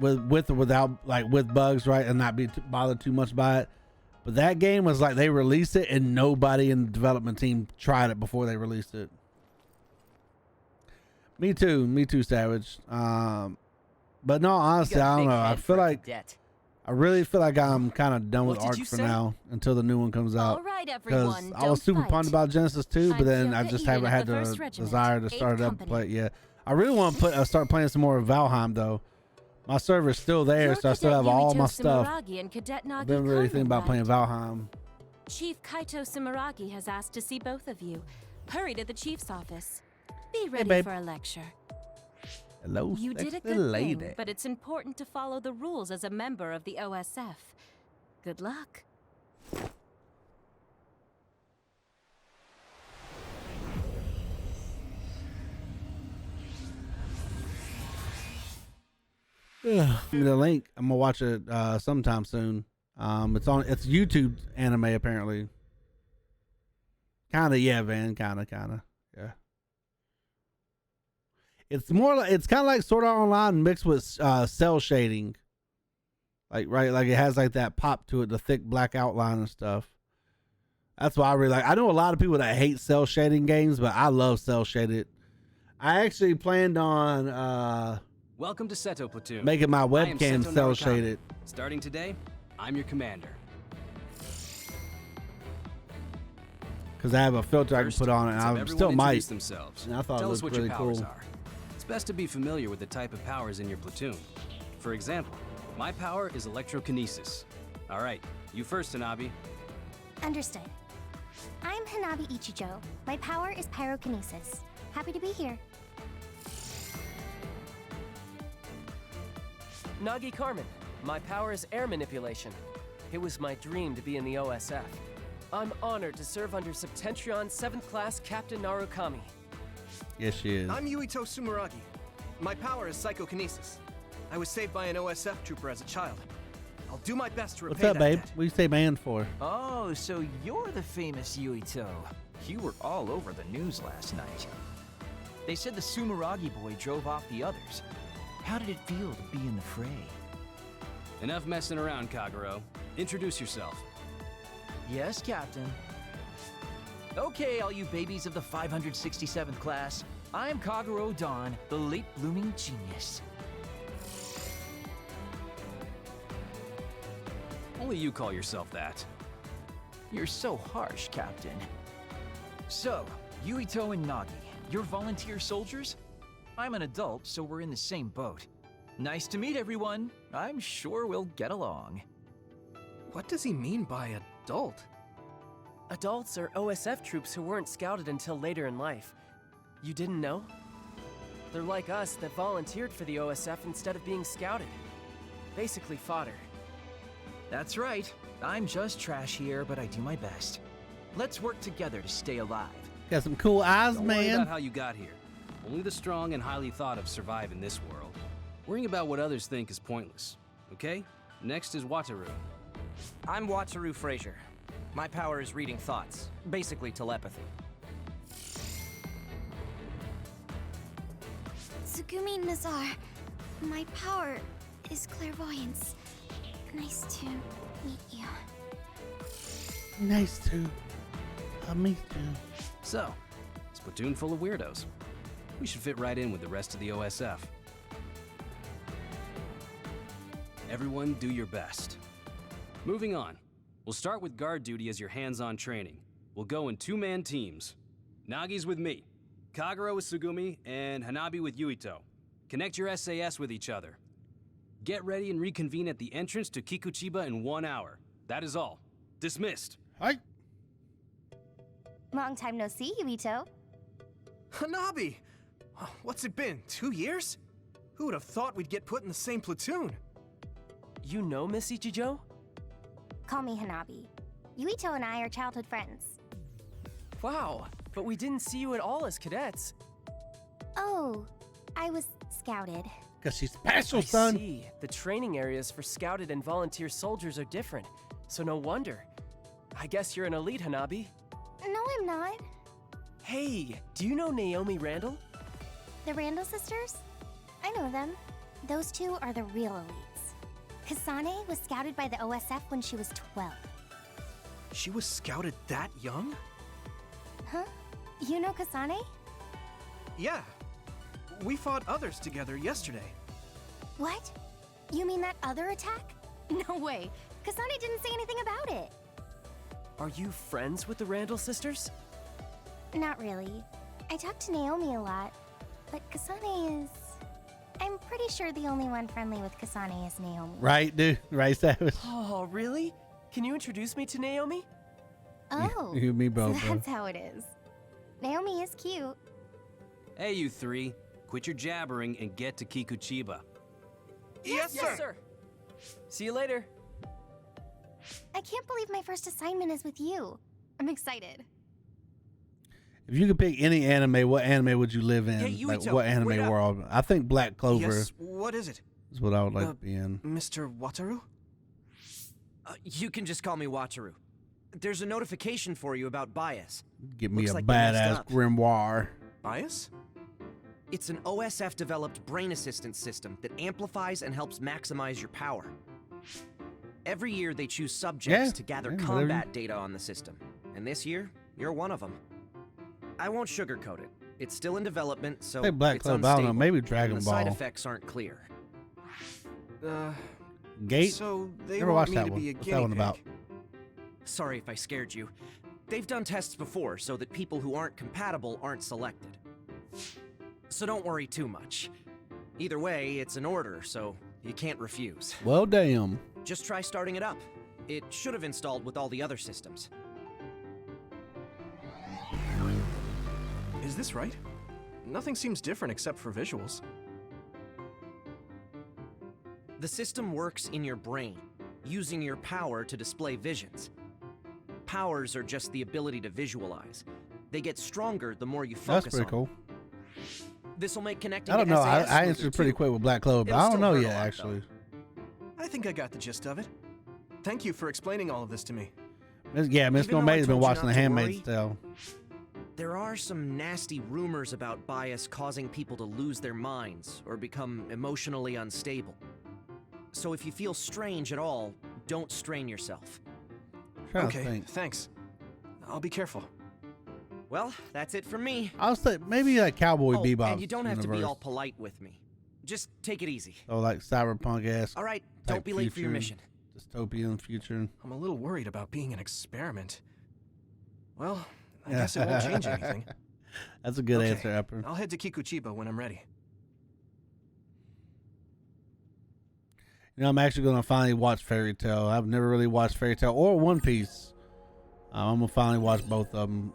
with or without, like with bugs, right, and not be bothered too much by it. But that game was like they released it and nobody in the development team tried it before they released it. Me too, Savage. But no, honestly, I don't know. I feel like I really feel like I'm kind of done with Ark for now until the new one comes out. All right, Because everyone, I was super don't pumped fight. about Genesis 2, but I'm then Hilda I just Eden haven't of had the the 1st Regiment, desire to 8th start it up and Company. play it yet. I really want to start playing some more of Valheim though. My server's still there, You're so I still Cadet have all Yuito my stuff. Sumeragi and Cadet I've Nagi been really thinking about Carmen playing left. Valheim. Chief Kaito Sumeragi has asked to see both of you. Hurry to the chief's office. Be ready babe. for a lecture. Hello, You did a sexy good lady. thing, but it's important to follow the rules as a member of the OSF. Good luck. Give me the link. I'm gonna watch it sometime soon. It's YouTube anime apparently. Kinda, yeah, Van. Kinda, yeah. It's more like it's kind of like Sword Art Online mixed with cell shading. Like like it has like that pop to it, the thick black outline and stuff. That's why I really like. I know a lot of people that hate cell shading games, but I love cell shaded. I actually planned on Welcome to Seto Platoon. Making my I am webcam Seto cell Narukami. shaded. Starting today, I'm your commander. Because I have a filter First, I can put on it, and let's have I everyone still might. introduce themselves. And I thought Tell it us looked what really your powers cool. are. It's best to be familiar with the type of powers in your platoon. For example, my power is electrokinesis. All right, you first, Hanabi. Understood. I'm Hanabi Ichijo. My power is pyrokinesis. Happy to be here. Nagi Carmen. My power is air manipulation. It was my dream to be in the OSF. I'm honored to serve under Septentrion 7th Class Captain Narukami. Yes, she is. I'm Yuito Sumeragi. My power is psycho-kinesis. I was saved by an OSF trooper as a child. I'll do my best to repay What's up, that babe? debt. What do you say man for? Oh, so you're the famous Yuito. You were all over the news last night. They said the Sumeragi boy drove off the others. How did it feel to be in the fray? Enough messing around, Kagero. Introduce yourself. Yes, Captain. Okay, all you babies of the 567th class. I'm Kagero Dawn, the late blooming genius. Only you call yourself that. You're so harsh, Captain. So, Yuito and Nagi, you're volunteer soldiers? I'm an adult, so we're in the same boat. Nice to meet everyone. I'm sure we'll get along. What does he mean by adult? Adults are OSF troops who weren't scouted until later in life. You didn't know? They're like us that volunteered for the OSF instead of being scouted. Basically fodder. That's right. I'm just trash here, but I do my best. Let's work together to stay alive. Got some cool eyes, Don't worry man. about how you got here. Only the strong and highly thought of survive in this world. Worrying about what others think is pointless. Okay? Next is Wataru. I'm Wataru Frazier. My power is reading thoughts, basically telepathy. Tsugumi Nazar. My power is clairvoyance. Nice to meet you. Nice to meet you. So, it's a platoon full of weirdos. We should fit right in with the rest of the OSF. Everyone do your best. Moving on. We'll start with guard duty as your hands-on training. We'll go in two-man teams. Nagi's with me, Kagero with Tsugumi, and Hanabi with Yuito. Connect your SAS with each other. Get ready and reconvene at the entrance to Kikuchiba in 1 hour. That is all. Dismissed. Hi. Long time no see, Yuito. Hanabi! What's it been, 2 years? Who would have thought we'd get put in the same platoon? You know Miss Ichijo? Call me Hanabi. Yuito and I are childhood friends. Wow, but we didn't see you at all as cadets. Oh, I was scouted. Because she's special, I son. see. The training areas for scouted and volunteer soldiers are different, so no wonder. I guess you're an elite, Hanabi. No, I'm not. Hey, do you know Naomi Randall? The Randall sisters? I know them. Those two are the real elites. Kasane was scouted by the OSF when she was 12. She was scouted that young? Huh? You know Kasane? Yeah. We fought others together yesterday. What? You mean that other attack? No way. Kasane didn't say anything about it. Are you friends with the Randall sisters? Not really. I talk to Naomi a lot, but Kasane is... I'm pretty sure the only one friendly with Kasane is Naomi. Right, dude? Right, Savage? Oh, really? Can you introduce me to Naomi? Oh, You and me both, so bro. that's how it is. Naomi is cute. Hey, you three. Quit your jabbering and get to Kikuchiba. Yes, sir! Yes, sir. See you later. I can't believe my first assignment is with you. I'm excited. If you could pick any anime, what anime would you live in? Hey, Yuito, like, what anime wait up. world? I think Black Clover Yes, what is it? is what I would like to be in. Mr. Wataru? You can just call me Wataru. There's a notification for you about bias. Give me Looks a like they messed badass up. grimoire. Bias? It's an OSF-developed brain assistance system that amplifies and helps maximize your power. Every year, they choose subjects to gather whatever. combat data on the system. And this year, you're one of them. I won't sugarcoat it. It's still in development, so Hey, Black it's Clover, unstable, I don't know, maybe Dragon and the Ball. side effects aren't clear. Gate? So they Never want watched me that to one. be a What's guinea that one pig. about? Sorry if I scared you. They've done tests before so that people who aren't compatible aren't selected. So don't worry too much. Either way, it's an order, so you can't refuse. Well, damn. Just try starting it up. It should have installed with all the other systems. Is this right? Nothing seems different except for visuals. The system works in your brain, using your power to display visions. Powers are just the ability to visualize. They get stronger the more you focus That's pretty on cool. This will make connecting I don't to know. SAS I smoother, answered pretty too. quick with Black Clover, but It'll I don't still know hurt a yet, lot, actually. I think I got the gist of it. Thank you for explaining all of this to me. Yeah, Miss Even though I Gourmet's been told you watching not The to Handmaid's worry, Tale. There are some nasty rumors about bias causing people to lose their minds or become emotionally unstable. So if you feel strange at all, don't strain yourself. Okay, thanks. I'll be careful. Well, that's it from me. I was thinking maybe like Cowboy Bebop. And you don't have to be universe. all polite with me. Just take it easy. Oh, like cyberpunk-esque. All right, don't type be late for your future, mission. Dystopian future. I'm a little worried about being an experiment. Well, I guess it won't change anything. That's a good Okay, answer, Epper. I'll head to Kikuchiba when I'm ready. You know, I'm actually going to finally watch Fairy Tail. I've never really watched Fairy Tail or One Piece. I'm going to finally watch both of them.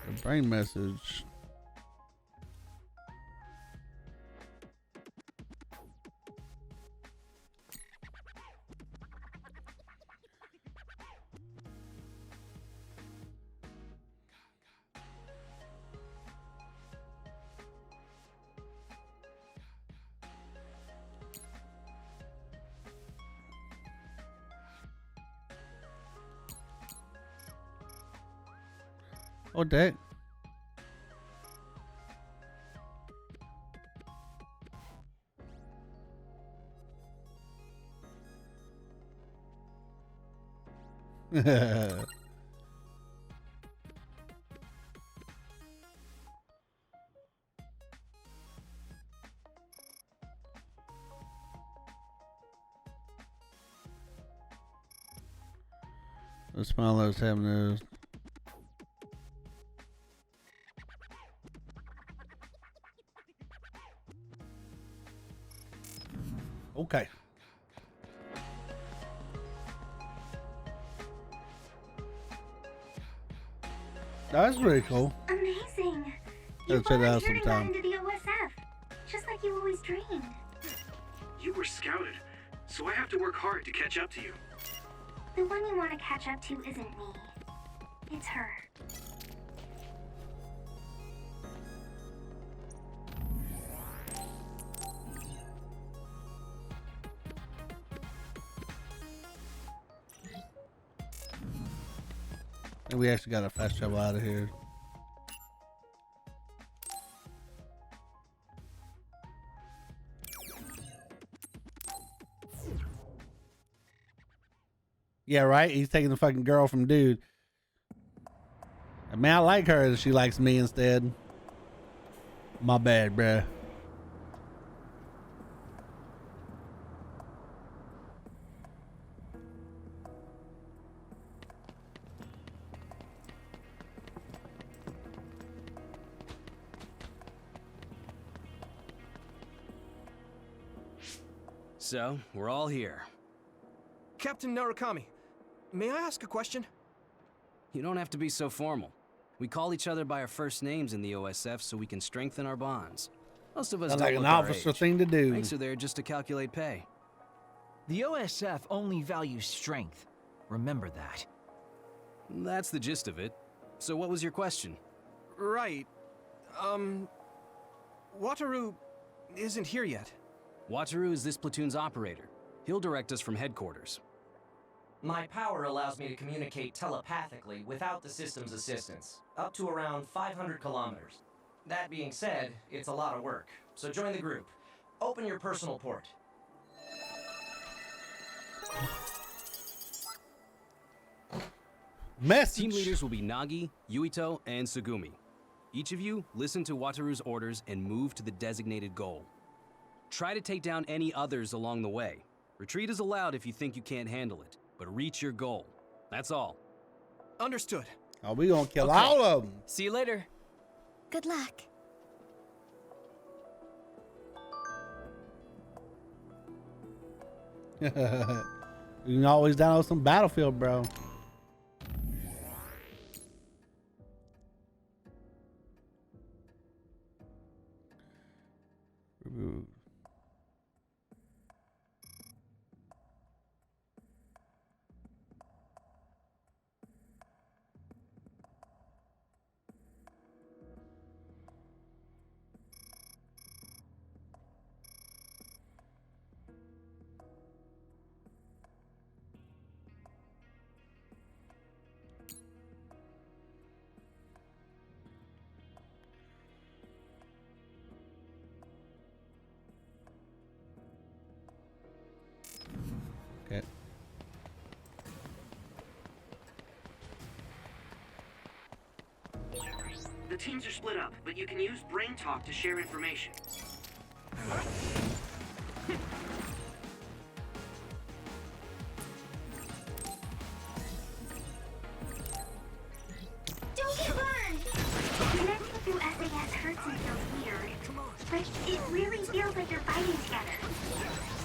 The brain message. Oh, dang. The smile I was having is. Okay. That's pretty cool. Amazing. Gotta check that out volunteered and got sometime. into the OSF, just like you always dreamed. You were scouted, so I have to work hard to catch up to you. The one you want to catch up to isn't me. It's her. And we actually got a fast travel out of here. Yeah, right? He's taking the fucking girl from dude. I mean, I like her and she likes me instead. My bad, bruh. So, we're all here. Captain Narukami, may I ask a question? You don't have to be so formal. We call each other by our first names in the OSF so we can strengthen our bonds. Most of us Sounds don't like an look our officer age. thing to do. Ranks are there just to calculate pay. The OSF only values strength. Remember that. That's the gist of it. So what was your question? Right. Wataru isn't here yet. Wataru is this platoon's operator. He'll direct us from headquarters. My power allows me to communicate telepathically without the system's assistance, up to around 500 kilometers. That being said, it's a lot of work. So join the group. Open your personal port. Message. Team leaders will be Nagi, Yuito, and Tsugumi. Each of you listen to Wataru's orders and move to the designated goal. Try to take down any others along the way. Retreat is allowed if you think you can't handle it, but reach your goal. That's all. Understood. Oh, we gonna kill all of them. See you later. Good luck. You can always download some Battlefield, bro. Ooh. Okay. The teams are split up, but you can use brain talk to share information. Don't get burned! Connecting through SAS hurts and feels weird. But it really feels like you're fighting together.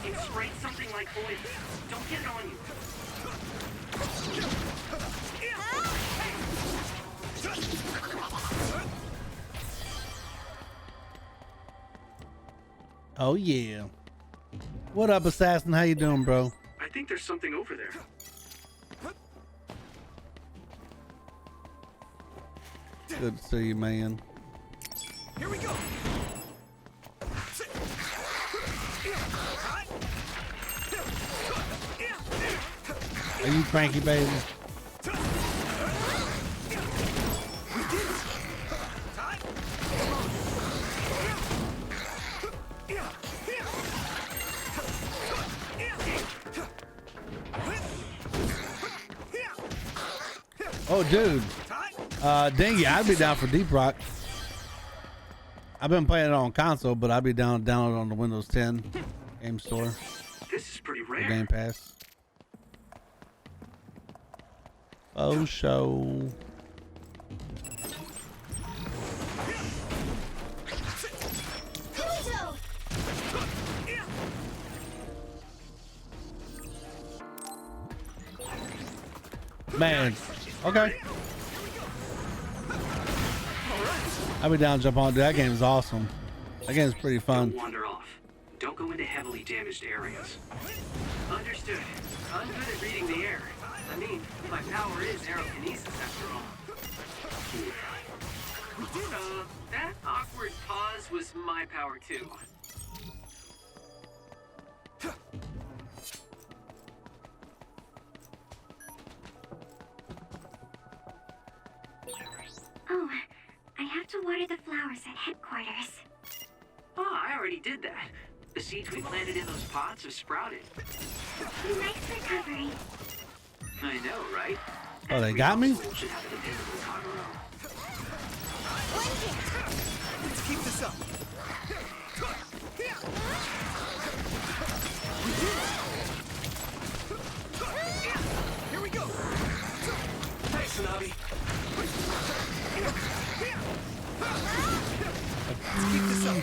It sprays something like oil. Don't get it on you. Oh yeah. What up, Assassin? How you doing, bro? I think there's something over there. Good to see you, man. Here we go. Are you cranky, baby? Oh, dude. Dingy, I'd be down for Deep Rock. I've been playing it on console, but I'd be down it on the Windows 10 game store. This is pretty The rare. Game Pass. Oh, show. Man, okay. I'll be down to jump on. Dude, that game is awesome. That game is pretty fun. Don't wander off. Don't go into heavily damaged areas. Understood. I'm good at reading the air. I mean, my power is aerokinesis after all. That awkward pause was my power too. Oh, I have to water the flowers at headquarters. Oh, I already did that. The seeds we planted in those pots have sprouted. Nice recovery. I know, right? Oh, they got me? Should have an invisible Kagero. Let's keep this up. Here we go. Thanks, Tsunabi. Let's keep this up.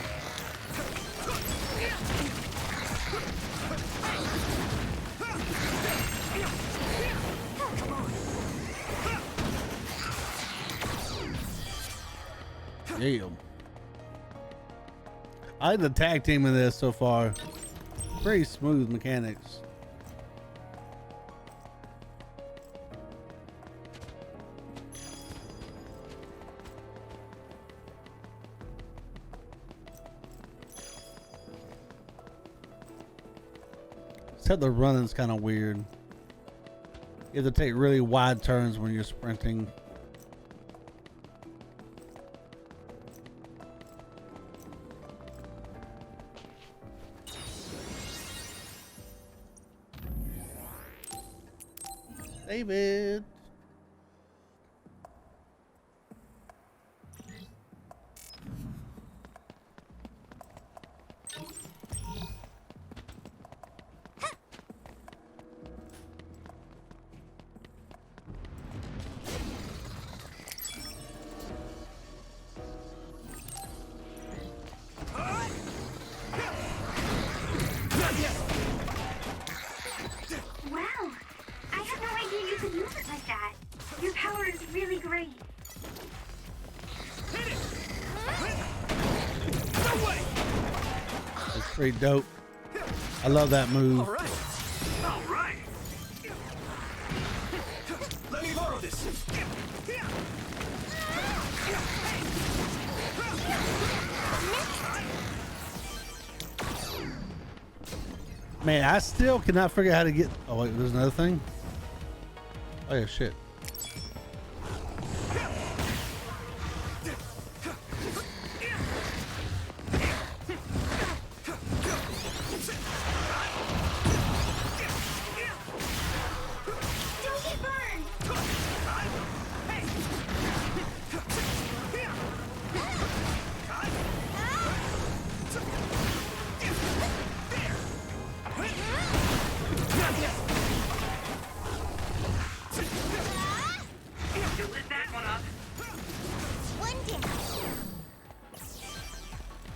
Damn. I like the tag team in this so far. Pretty smooth mechanics. Except the running's kind of weird. You have to take really wide turns when you're sprinting. David. Wow! I had no idea you could use it like that. Your power is really great. Hit it! No way! That's pretty dope. I love that move. All right. Let me borrow this. Man, I still cannot figure out how to get. Oh wait, there's another thing. Oh yeah, shit. Don't get burned! You lit that one up. One down.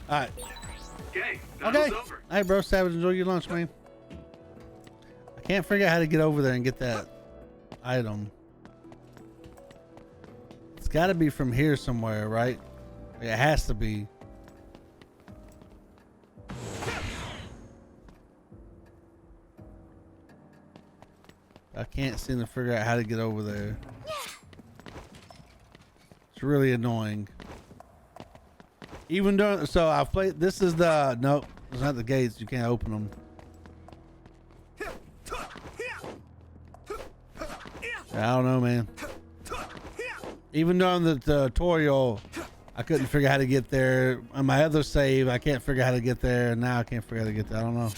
All right. Okay. Okay. Hey, bro, Savage, enjoy your lunch, man. I can't figure out how to get over there and get that item. It's got to be from here somewhere, right? It has to be. I can't seem to figure out how to get over there. It's really annoying. Even though, so I've played, this is the, nope, it's not the gates. You can't open them. I don't know, man. Even though in the tutorial, I couldn't figure out how to get there. On my other save, I can't figure out how to get there. And now I can't figure out how to get there. I don't know.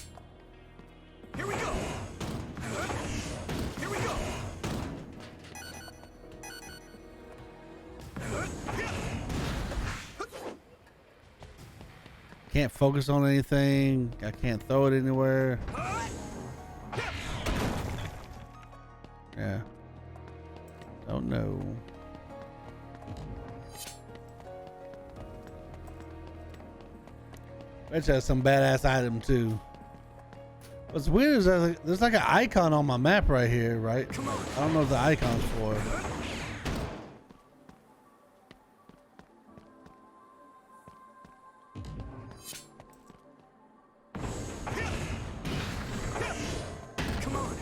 Here we go. Here we go. Can't focus on anything. I can't throw it anywhere. Yeah. Don't know. Bet you has some badass item too. What's weird is there's like an icon on my map right here, right? I don't know what the icon's for. Come on.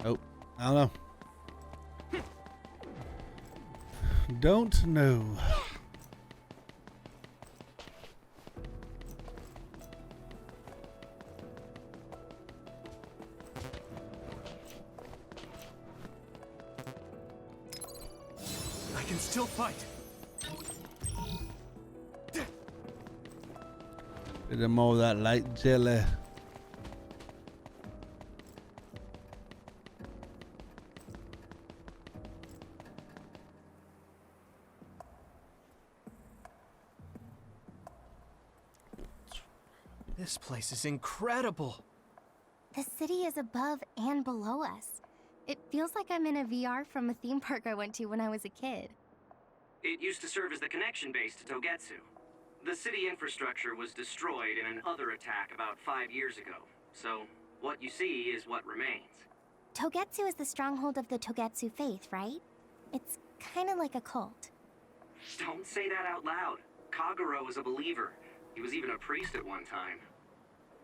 Nope. I don't know. Don't know. I can still fight. Bit more of that light jelly. This place is incredible. The city is above and below us. It feels like I'm in a VR from a theme park I went to when I was a kid. It used to serve as the connection base to Togetsu. The city infrastructure was destroyed in an other attack about 5 years ago. So, what you see is what remains. Togetsu is the stronghold of the Togetsu faith, right? It's kind of like a cult. Don't say that out loud. Kagero was a believer. He was even a priest at one time.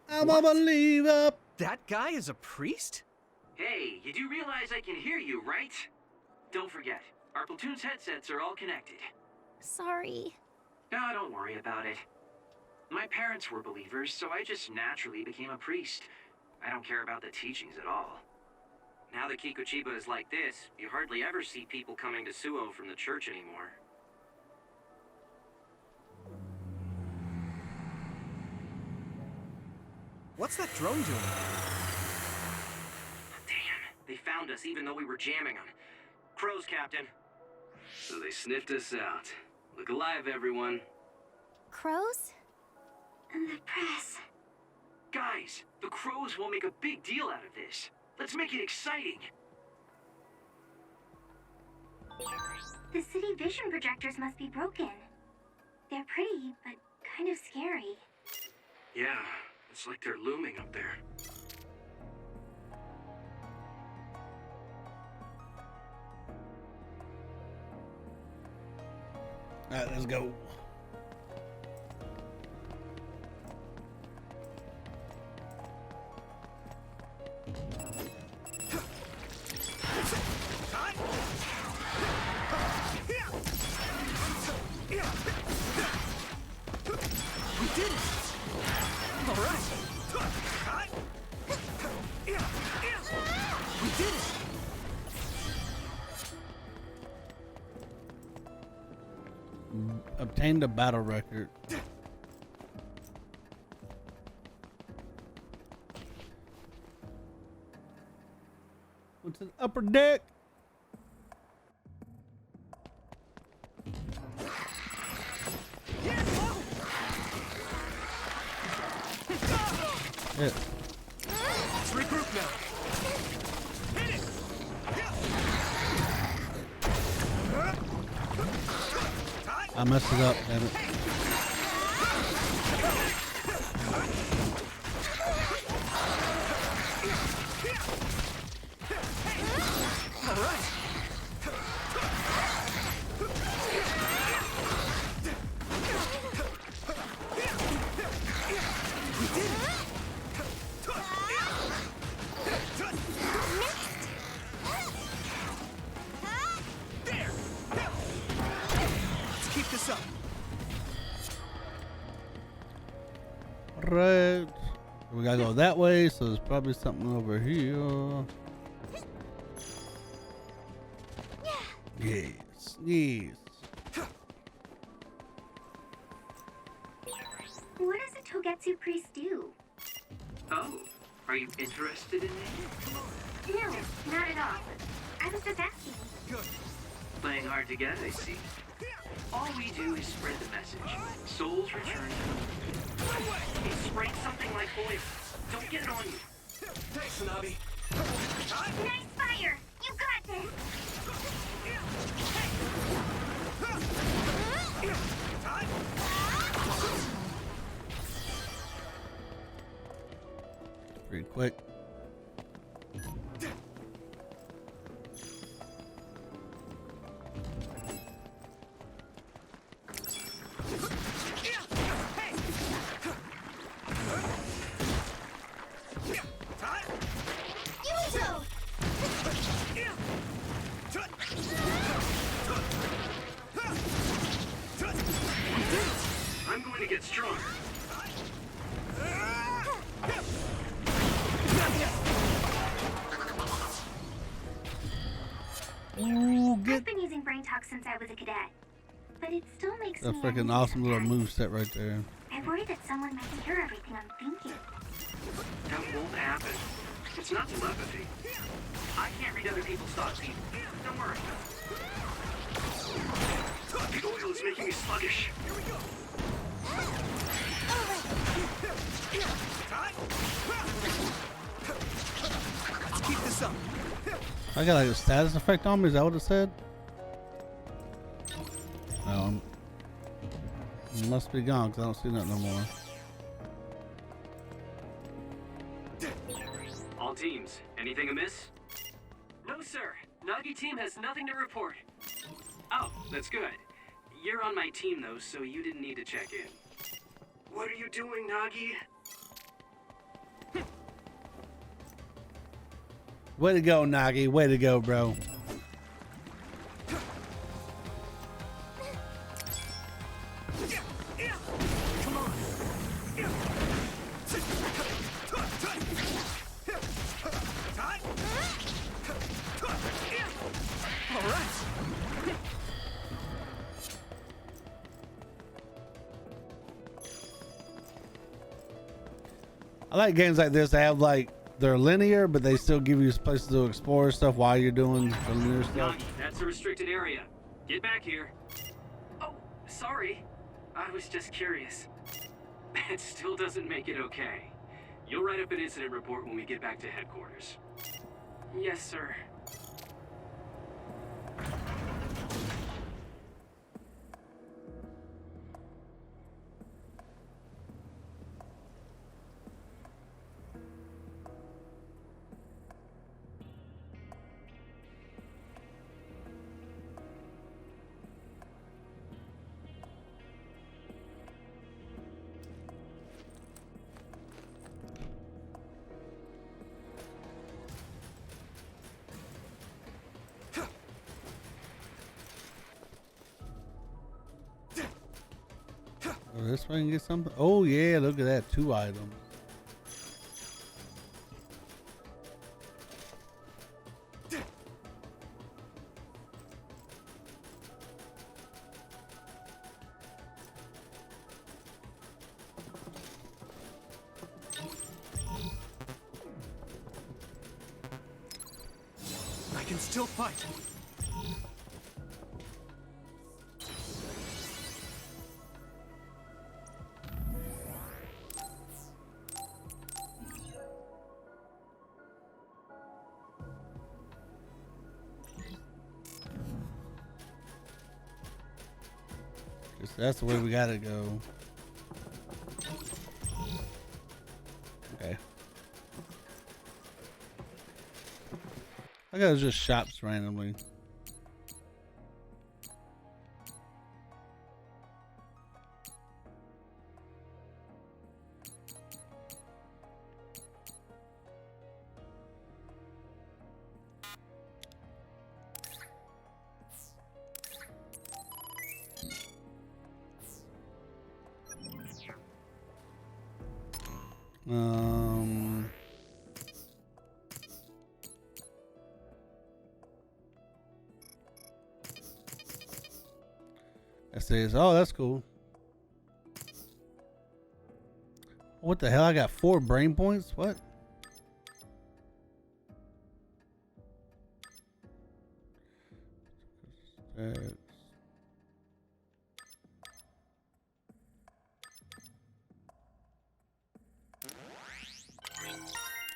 I'm a believer. That guy is a priest? Hey, you do realize I can hear you, right? Don't forget, our platoon's headsets are all connected. Sorry. No, don't worry about it. My parents were believers, so I just naturally became a priest. I don't care about the teachings at all. Now that Kikuchiba is like this, you hardly ever see people coming to Suo from the church anymore. What's that drone doing? Damn, they found us even though we were jamming them. Crows, Captain. So they sniffed us out. Look alive, everyone. Crows? And the press. Guys, the crows will make a big deal out of this. Let's make it exciting. The city vision projectors must be broken. They're pretty, but kind of scary. Yeah, it's like they're looming up there. All right, let's go. We did it! All right! We did it! Obtained a battle record. What's an upper deck? Yeah. Let's regroup now. Hit it! I messed it up, damn it. All right. We did it. There. Let's keep this up. Right. We gotta go that way, so there's probably something over here. Yes, yes. What does a Togetsu priest do? Oh, are you interested in me? No, not at all. I was just asking. Playing hard to get, I see. All we do is spread the message. Souls return to the It sprayed something like oil. Don't get it on you. Thanks, Hanabi. Nice fire! You got this! Pretty quick. Yuito! I'm going to get stronger. Ooh, I've been using brain talk since I was a cadet, but it still makes That me freaking uneasy awesome little sometimes. move set right there. I worry that someone might hear everything I'm thinking. That won't happen. It's not telepathy. I can't read other people's thoughts either. Don't worry. The oil is making me sluggish. Here we go. Let's keep this up. I got like a status effect on me. Is that what it said? No, it must be gone because I don't see that no more. All teams, anything amiss? No, sir. Nagi team has nothing to report. Oh, that's good. You're on my team, though, so you didn't need to check in. What are you doing, Nagi? Way to go, Nagi. Way to go, bro. Come on. All right. I I like games like this. They have like they're linear, but they still give you places to explore stuff while you're doing the linear stuff. Nagi, that's a restricted area. Get back here. Oh, sorry. I was just curious. That still doesn't make it okay. You'll write up an incident report when we get back to headquarters. Yes, sir. This way I can get something. Oh yeah, look at that, 2 items. I can still fight. That's the way we gotta go. Okay. I gotta just shops randomly. That says, oh, that's cool. What the hell? I got 4 brain points? What?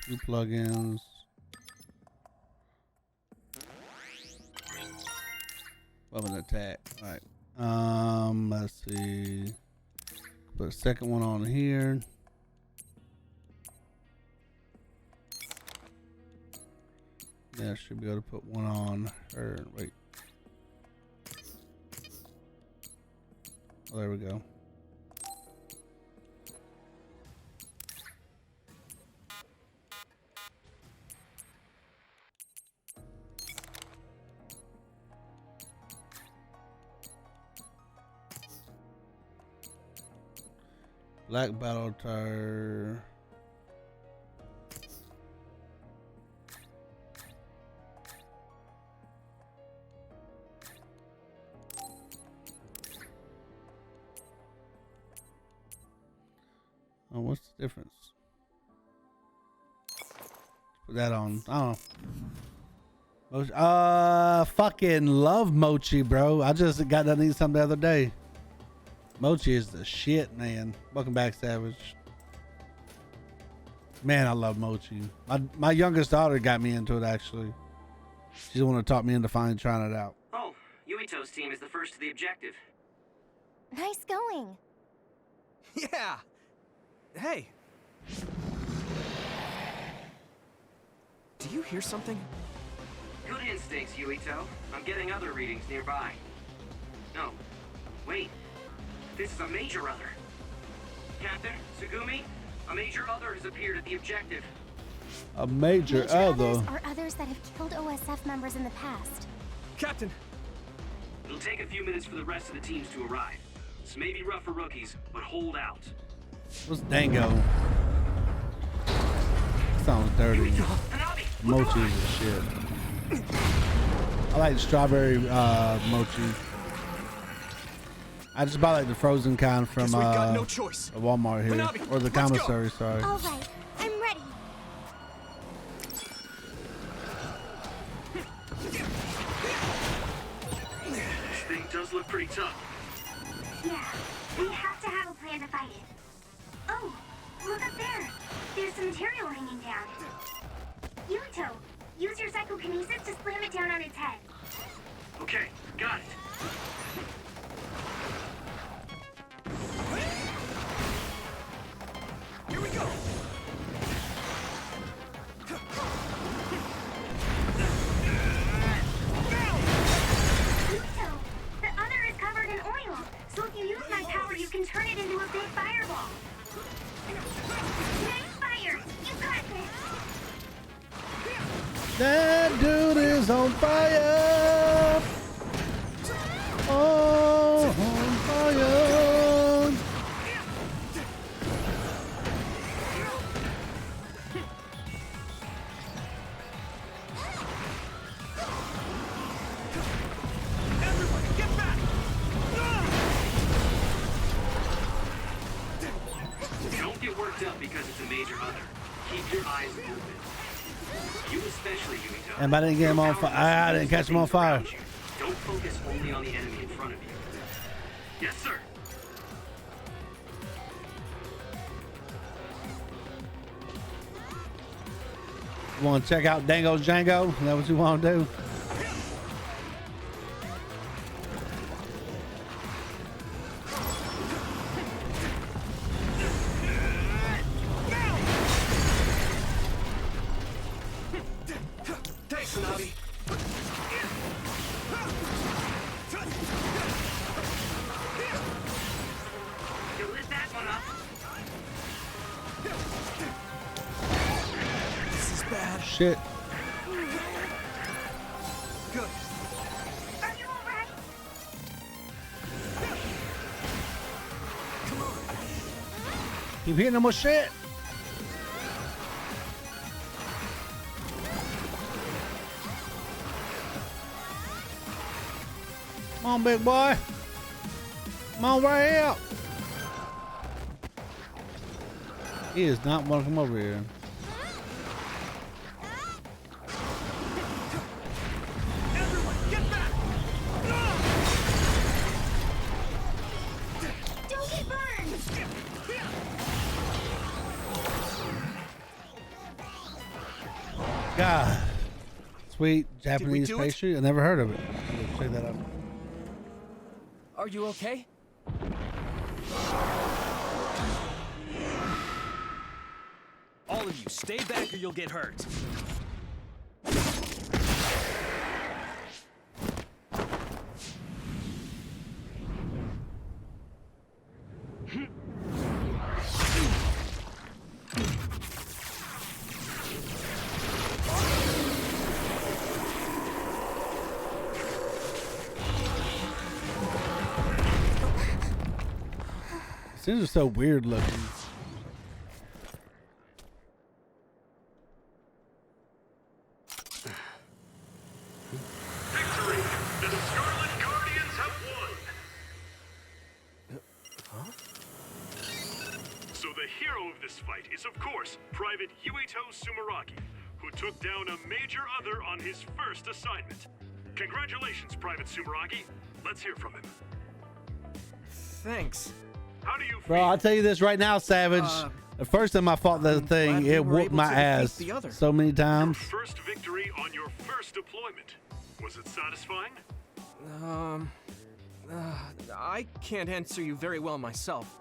Two plugins. Weapon attack. All right. Let's see. Put a second one on here. Yeah, I should be able to put one on her. Wait. Oh, there we go. Black battle tire. Oh, what's the difference? Put that on. I don't know. Fucking love mochi, bro. I just got done eating something the other day. Mochi is the shit, man. Welcome back, Savage. Man, I love mochi. My youngest daughter got me into it, actually. She's the one that taught me into finally trying it out. Oh, Yuito's team is the first to the objective. Nice going. Yeah. Hey. Do you hear something? Good instincts, Yuito. I'm getting other readings nearby. No. Wait. This is a major other. Captain, Tsugumi, a major other has appeared at the objective. A major other? Others are others that have killed OSF members in the past. Captain! It'll take a few minutes for the rest of the teams to arrive. This may be rough for rookies, but hold out. What's Dango? Sounds dirty. Mochi is the shit. I like strawberry mochi. I just buy like the frozen kind from no choice. Walmart here, or the commissary. Sorry. All right, does look pretty tough. Yeah, we have to have a plan to fight it. Oh, look up there. There's some material hanging down. Yuito, use your psycho-kinesis to slam it down on its head. Okay, got it. Here we go! Yuito, the other is covered in oil, so if you use my power, you can turn it into a big fireball. Nice fire! You got this! That dude is on fire. Oh, on fire. Everyone, get back! Don't get worked up because it's a major other. Keep your eyes open. You especially, Yuito. And I didn't get him on fire. I didn't catch him on fire. Don't focus only on the enemy in front of you. Yes, sir. You want to check out Dango's Django? Is that what you want to do? Thanks, Hanabi. You lit that one up. This is bad. Shit. Good. Are you alright? Keep hitting him with shit. Come on, big boy. Come on right here. He is not want to come over here. Everyone, get back! Don't get burned! God. Sweet Japanese do it? pastry. I never heard of it. Check that out. Are you okay? All of you, stay back or you'll get hurt. These are so weird looking. Victory! The Scarlet Guardians have won! So the hero of this fight is, of course, Private Yuito Sumeragi, who took down a major other on his first assignment. Congratulations, Private Sumeragi. Let's hear from him. Thanks. How do you feel? Bro, I'll tell you this right now, Savage. The first time I fought the thing, it whooped my ass so many times. First victory on your first deployment. Was it satisfying? I can't answer you very well myself.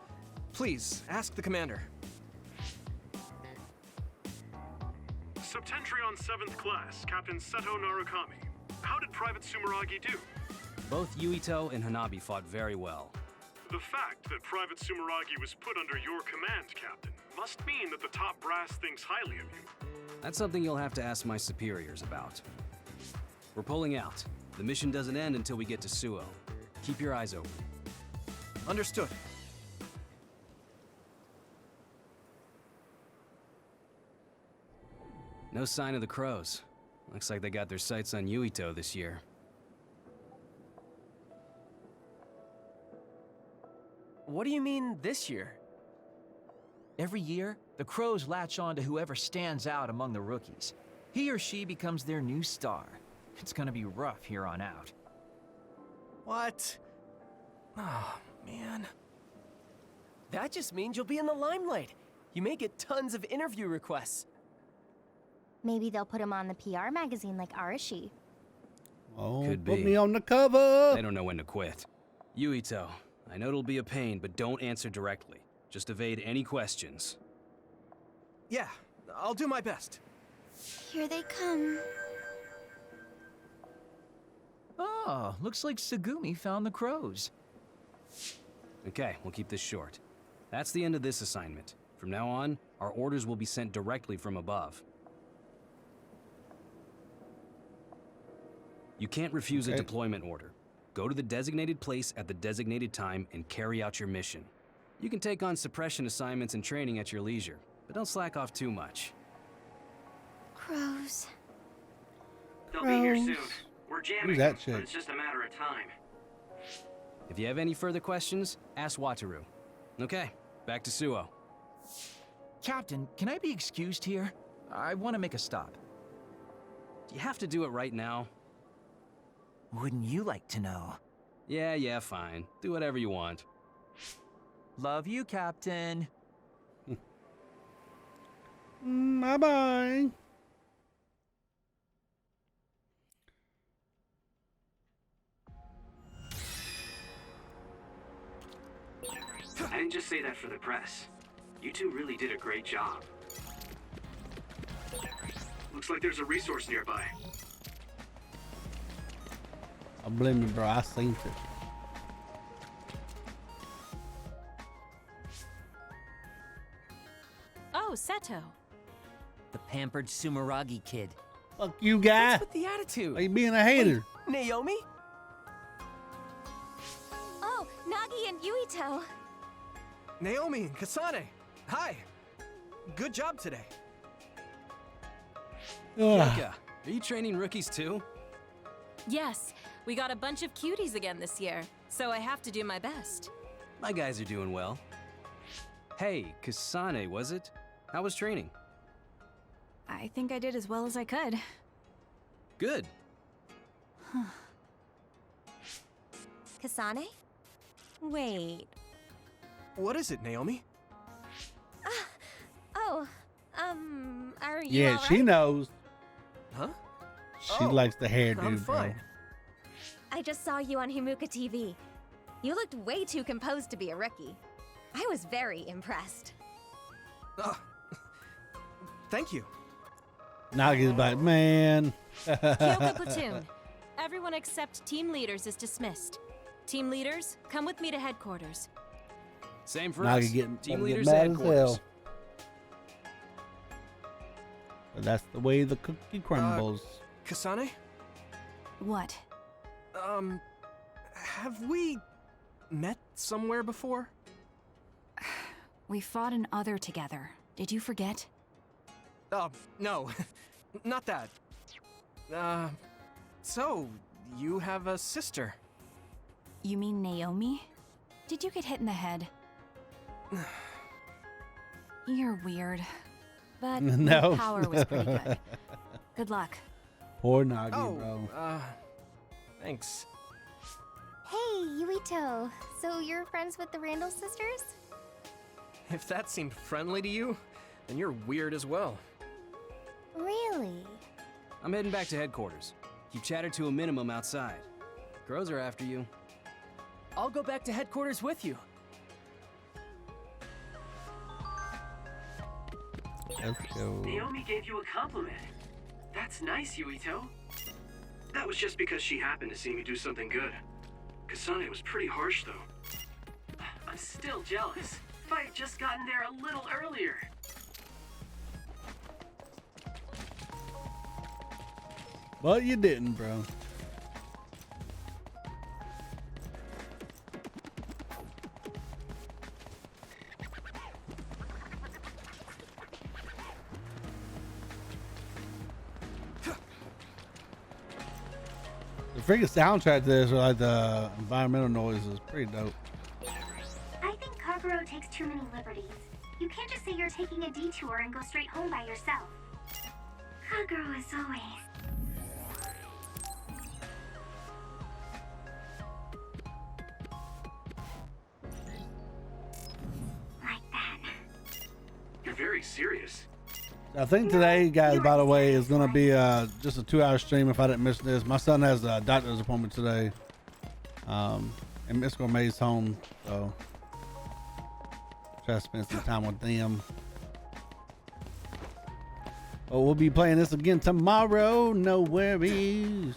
Please, ask the commander. Septentrion 7th Class, Captain Seto Narukami. How did Private Sumeragi do? Both Yuito and Hanabi fought very well. The fact that Private Sumeragi was put under your command, Captain, must mean that the top brass thinks highly of you. That's something you'll have to ask my superiors about. We're pulling out. The mission doesn't end until we get to Suo. Keep your eyes open. Understood. No sign of the crows. Looks like they got their sights on Yuito this year. What do you mean this year? Every year, the crows latch on to whoever stands out among the rookies. He or she becomes their new star. It's gonna be rough here on out. What? Oh, man. That just means you'll be in the limelight. You may get tons of interview requests. Maybe they'll put him on the PR magazine like Arashi. Oh, Could put be. me on the cover. They don't know when to quit. Yuito, I know it'll be a pain, but don't answer directly. Just evade any questions. Yeah, I'll do my best. Here they come. Oh, looks like Tsugumi found the crows. Okay, we'll keep this short. That's the end of this assignment. From now on, our orders will be sent directly from above. You can't refuse a deployment order. Go to the designated place at the designated time and carry out your mission. You can take on suppression assignments and training at your leisure, but don't slack off too much. Crows. They'll be here soon. We're jamming Who's that them, chick? but it's just a matter of time. If you have any further questions, ask Wataru. Okay, back to Suo. Captain, can I be excused here? I want to make a stop. Do you have to do it right now? Wouldn't you like to know? Yeah, fine. Do whatever you want. Love you, Captain. Bye-bye. I didn't just say that for the press. You two really did a great job. Looks like there's a resource nearby. I blame you, bro. I seen it. Oh, Seto. The pampered Sumeragi kid. Fuck you, guy. What's with the attitude? Are you being a hater? Wait, Naomi? Oh, Nagi and Yuito. Naomi and Kasane. Hi. Good job today. Yuka, are you training rookies too? Yes, we got a bunch of cuties again this year, so I have to do my best. My guys are doing well. Hey, Kasane, was it? How was training? I think I did as well as I could. Good. Kasane? Wait. What is it, Naomi? Oh, are you Yeah, all she right? knows. Huh? She likes the hairdo, I'm bro. fine. I just saw you on Himuka TV. You looked way too composed to be a rookie. I was very impressed. Thank you. Nagi's like, man. Kyoko platoon. Everyone except team leaders is dismissed. Team leaders, come with me to headquarters. Same for Nagi us. getting Team leaders mad as headquarters. hell. But that's the way the cookie crumbles. Kasane? What? Have we met somewhere before? We fought an Other together. Did you forget? No. Not that. So, you have a sister? You mean Naomi? Did you get hit in the head? You're weird. But No. your power was pretty good. Good luck. Poor Nagi, bro. Thanks. Hey, Yuito. So you're friends with the Randall sisters? If that seemed friendly to you, then you're weird as well. Really? I'm heading back to headquarters. Keep chatter to a minimum outside. Crows are after you. I'll go back to headquarters with you. Let's go. Naomi gave you a compliment. That's nice, Yuito. That was just because she happened to see me do something good. Kasane was pretty harsh, though. I'm still jealous. If I had just gotten there a little earlier. But you didn't, bro. The freaking soundtrack to this, or like the environmental noise, is pretty dope. I think Kaguro takes too many liberties. You can't just say you're taking a detour and go straight home by yourself. Kaguro as always. pretty serious. I think today, guys, by the way, is going to be just a 2-hour stream if I didn't miss this. My son has a doctor's appointment today. And Miss Gourmet's home, so try to spend some time with them. But we'll be playing this again tomorrow. No worries.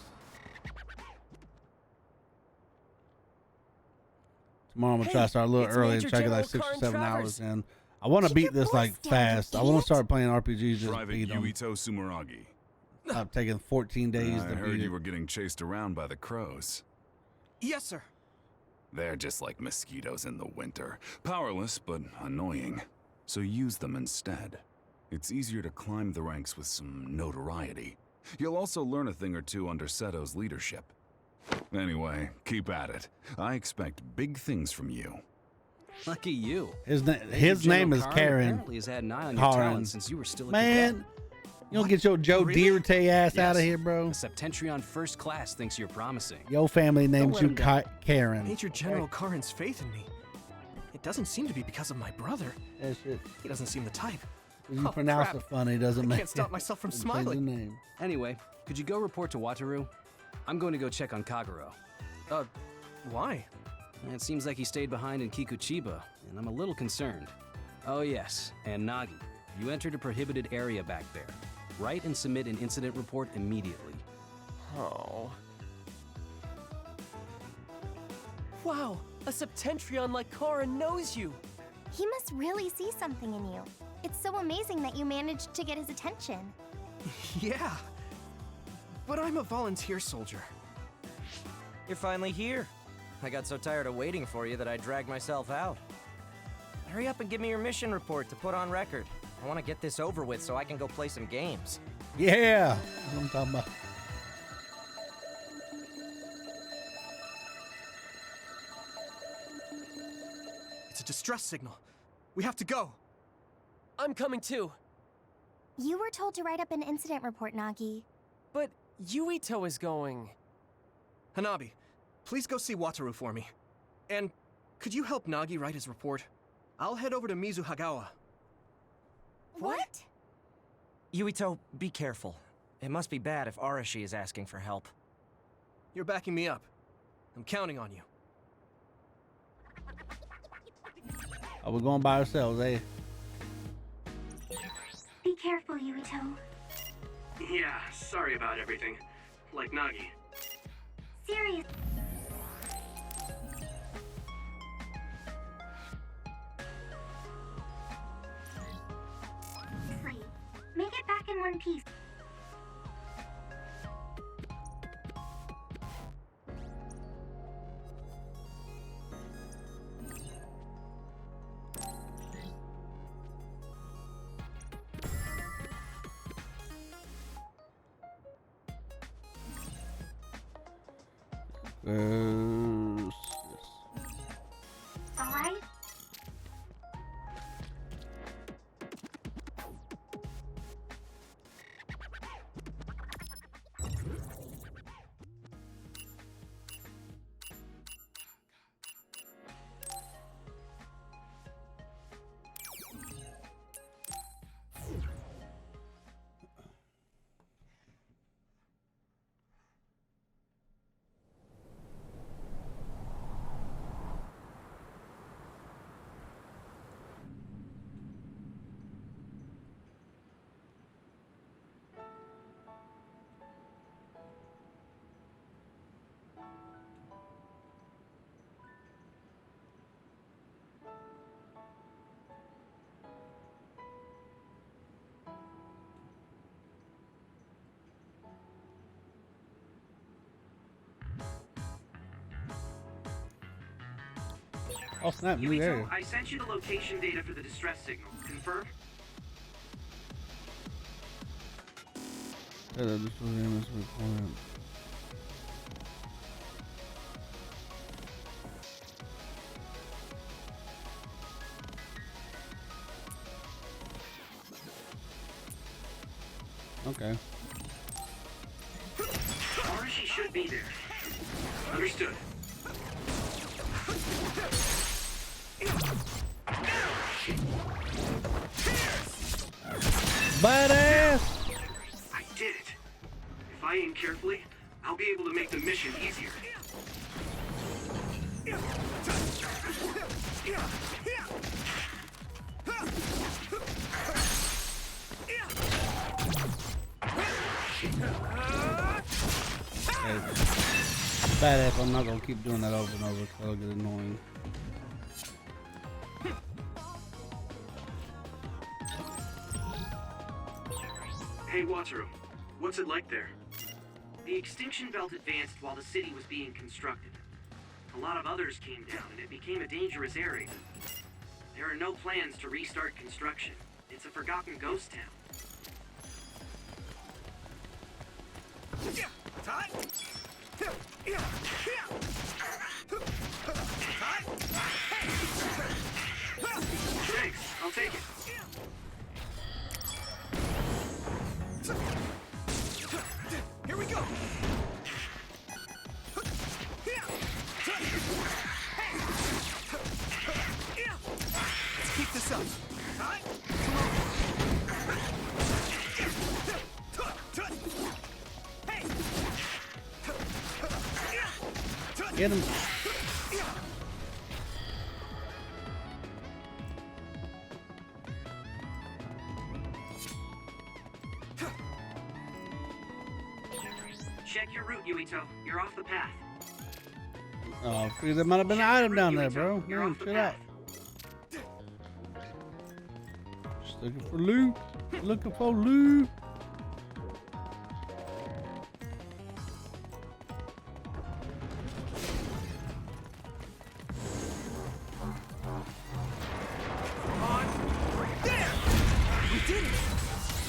Tomorrow I'm going to try to start a little early and try to get like 6 or 7 hours in. I want to beat this like fast. I want to start playing RPGs just Private beat them. Yuito Sumeragi. I've taken 14 days I to heard beat you it. were getting chased around by the crows. Yes, sir. They're just like mosquitoes in the winter. Powerless, but annoying. So use them instead. It's easier to climb the ranks with some notoriety. You'll also learn a thing or two under Seto's leadership. Anyway, keep at it. I expect big things from you. Lucky you. His Major name General is Karen Karen. apparently has had an eye on your Karen. talent since you were still a Man, cadet. you don't get your Joe Dierte ass out of here, bro. The Septentrion First Class thinks you're promising. Your family names let you him down. Karen. Major General Karen's faith in me. It doesn't seem to be because of my brother. That shit. He doesn't seem the type. You Oh, pronounce crap. it funny, doesn't I make can't stop myself from Change the smiling. name. Anyway, could you go report to Wataru? I'm going to go check on Kagero. Why? It seems like he stayed behind in Kikuchiba, and I'm a little concerned. Oh yes, and Nagi, you entered a prohibited area back there. Write and submit an incident report immediately. Oh. Wow, a Septentrion like Karen knows you. He must really see something in you. It's so amazing that you managed to get his attention. Yeah. But I'm a volunteer soldier. You're finally here. I got so tired of waiting for you that I dragged myself out. Hurry up and give me your mission report to put on record. I want to get this over with so I can go play some games. Yeah. That's what I'm talking about. It's a distress signal. We have to go. I'm coming too. You were told to write up an incident report, Nagi. But Yuito is going. Hanabi, please go see Wataru for me. And could you help Nagi write his report? I'll head over to Mizuhagawa. What? Yuito, be careful. It must be bad if Arashi is asking for help. You're backing me up. I'm counting on you. Oh, we're going by ourselves, eh? Be careful, Yuito. Yeah, sorry about everything. Like Nagi. Serious. Make it back in one piece. Alright? Oh snap, new Yuito, area. I sent you the location data for the distress signal. Confirm? Okay. Arashi should be there. Understood. badass. I did it. If I aim carefully, I'll be able to make the mission easier. Badass. I'm not gonna keep doing that over and over because that'll get annoying. Hey, Wataru, what's it like there? The extinction belt advanced while the city was being constructed. A lot of others came down, and it became a dangerous area. There are no plans to restart construction. It's a forgotten ghost town. Thanks, I'll take it. Here we go! Let's keep this up. Get him. Check your route, Yuito. You're off the path. Oh, there might have been an item down there, bro. Man, chill out. Just looking for loot. Looking for loot.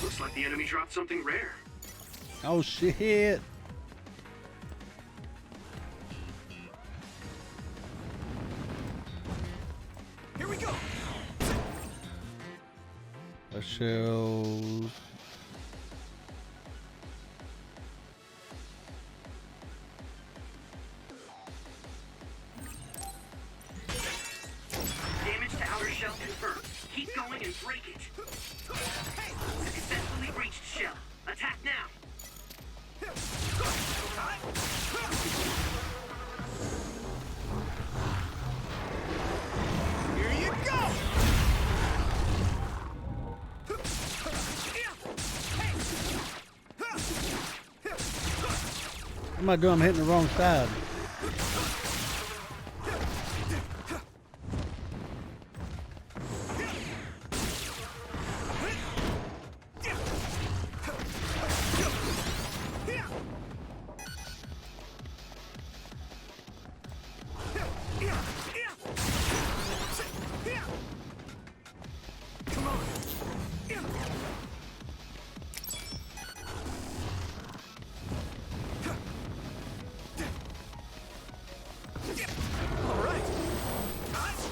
Looks like the enemy dropped something rare. Oh shit. Here we go. The shells. Damage to outer shell confirmed. Keep going and break it. Successfully breached shell. Attack now. Here you go. What am I doing? I'm hitting the wrong side.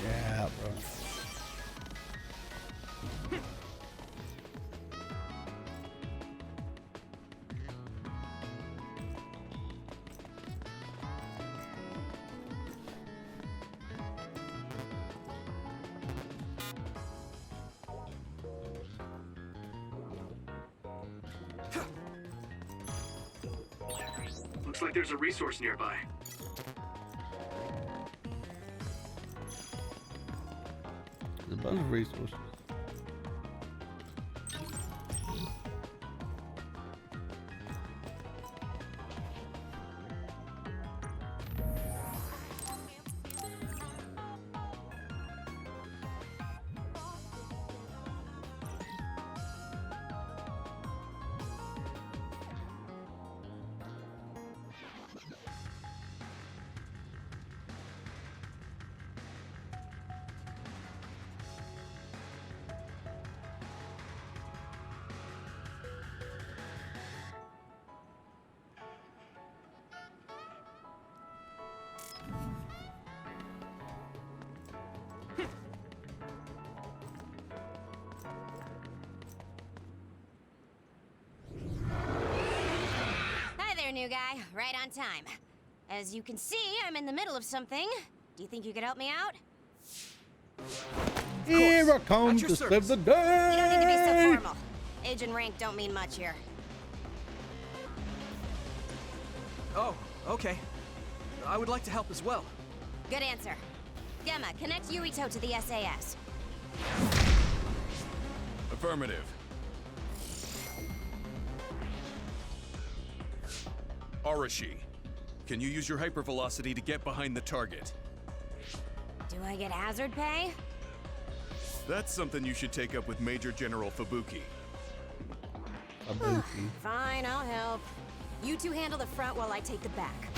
Yeah, bro. Looks like there's a resource nearby. There's a bunch of resources. Hi there, new guy. Right on time. As you can see, I'm in the middle of something. Do you think you could help me out? Here I come to save the day. You don't need to be so formal. Age and rank don't mean much here. Oh, okay. I would like to help as well. Good answer. Gemma, connect Yuito to the SAS. Affirmative. Arashi, can you use your hypervelocity to get behind the target? Do I get hazard pay? That's something you should take up with Major General Fubuki. Fine, I'll help. You two handle the front while I take the back.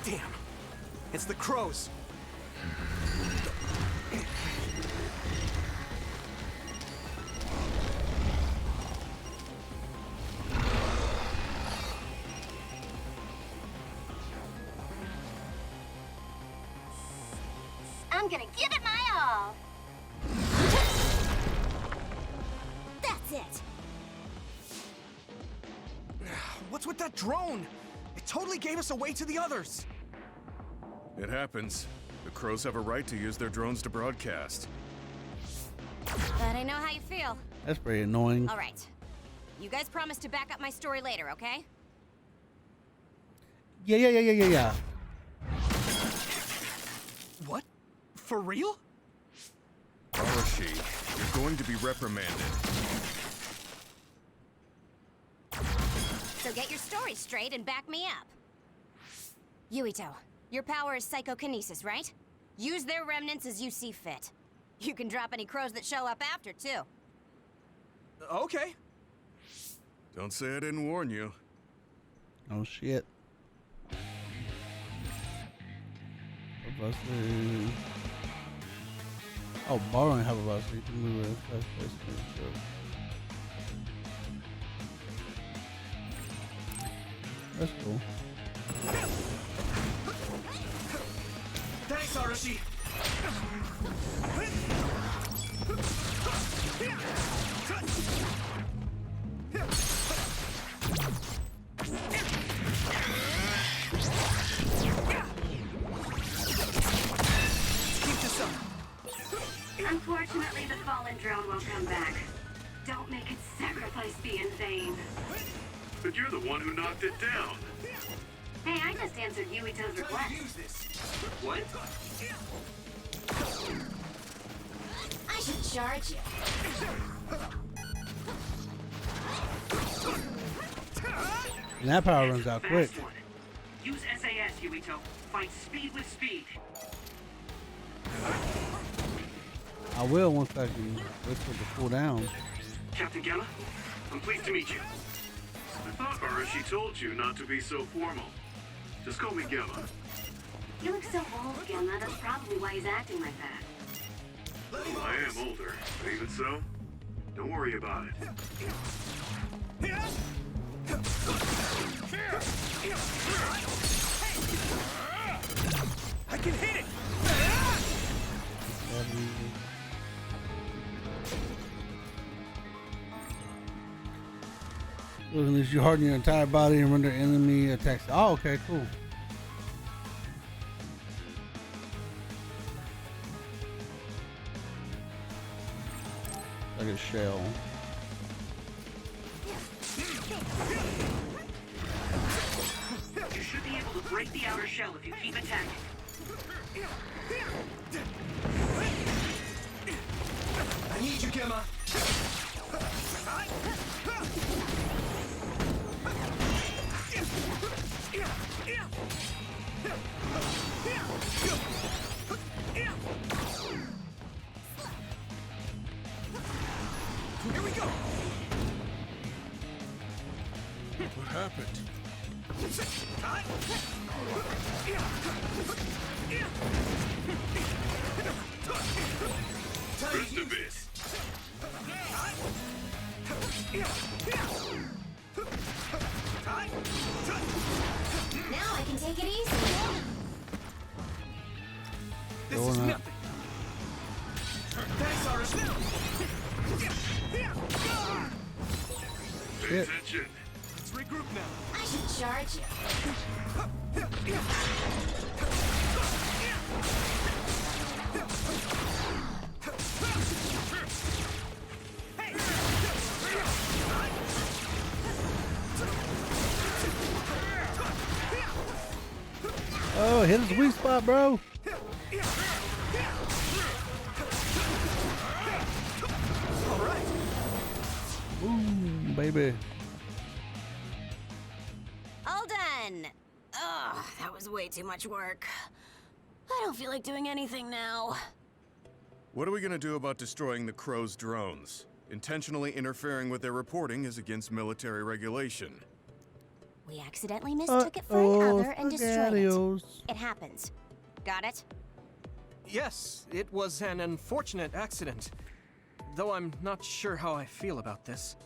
Damn. It's the crows. I'm gonna give it my all. That's it. What's with that drone? It totally gave us away to the others. It happens. The crows have a right to use their drones to broadcast. But I know how you feel. That's pretty annoying. All right. You guys promise to back up my story later, okay? Yeah. What? For real? Arashi, you're going to be reprimanded. So get your story straight and back me up. Yuito, your power is psycho-kinesis, right? Use their remnants as you see fit. You can drop any crows that show up after, too. Okay. Don't say I didn't warn you. Oh shit. Oh, borrowing have a velocity to move in the first place. That's cool. Thanks, Arashi. Keep this up. Unfortunately, the fallen drone won't come back. Don't make its sacrifice be in vain. But you're the one who knocked it down. Hey, I just answered Yuito's request. What? I should charge you. And that power runs out quick. Fast one. Use SAS, Yuito. Fight speed with speed. I will once I can wait for it to cool down. Captain Gamma, I'm pleased to meet you. I thought Arashi told you not to be so formal. Just call me Gamma. You look so old, Gemma. That's probably why he's acting like that. Well, I am older, but even so, don't worry about it. I can hit it! Unless you harden your entire body and render enemy attacks. Oh, okay, cool. Like a shell. You should be able to break the outer shell if you keep attacking. I need you, Gemma. Here we go. What happened? Rest of this. Now I can take it easy. This is nothing. Thanks, Arashi. Pay attention. It's regroup now. I should charge you. Oh, hit his weak spot, bro. All right. Ooh, baby. All done. Ugh, that was way too much work. I don't feel like doing anything now. What are we gonna do about destroying the Crow's drones? Intentionally interfering with their reporting is against military regulation. We accidentally mistook it for another and destroyed it. spaghettios. It happens. Got it? Yes, it was an unfortunate accident. Though I'm not sure how I feel about this.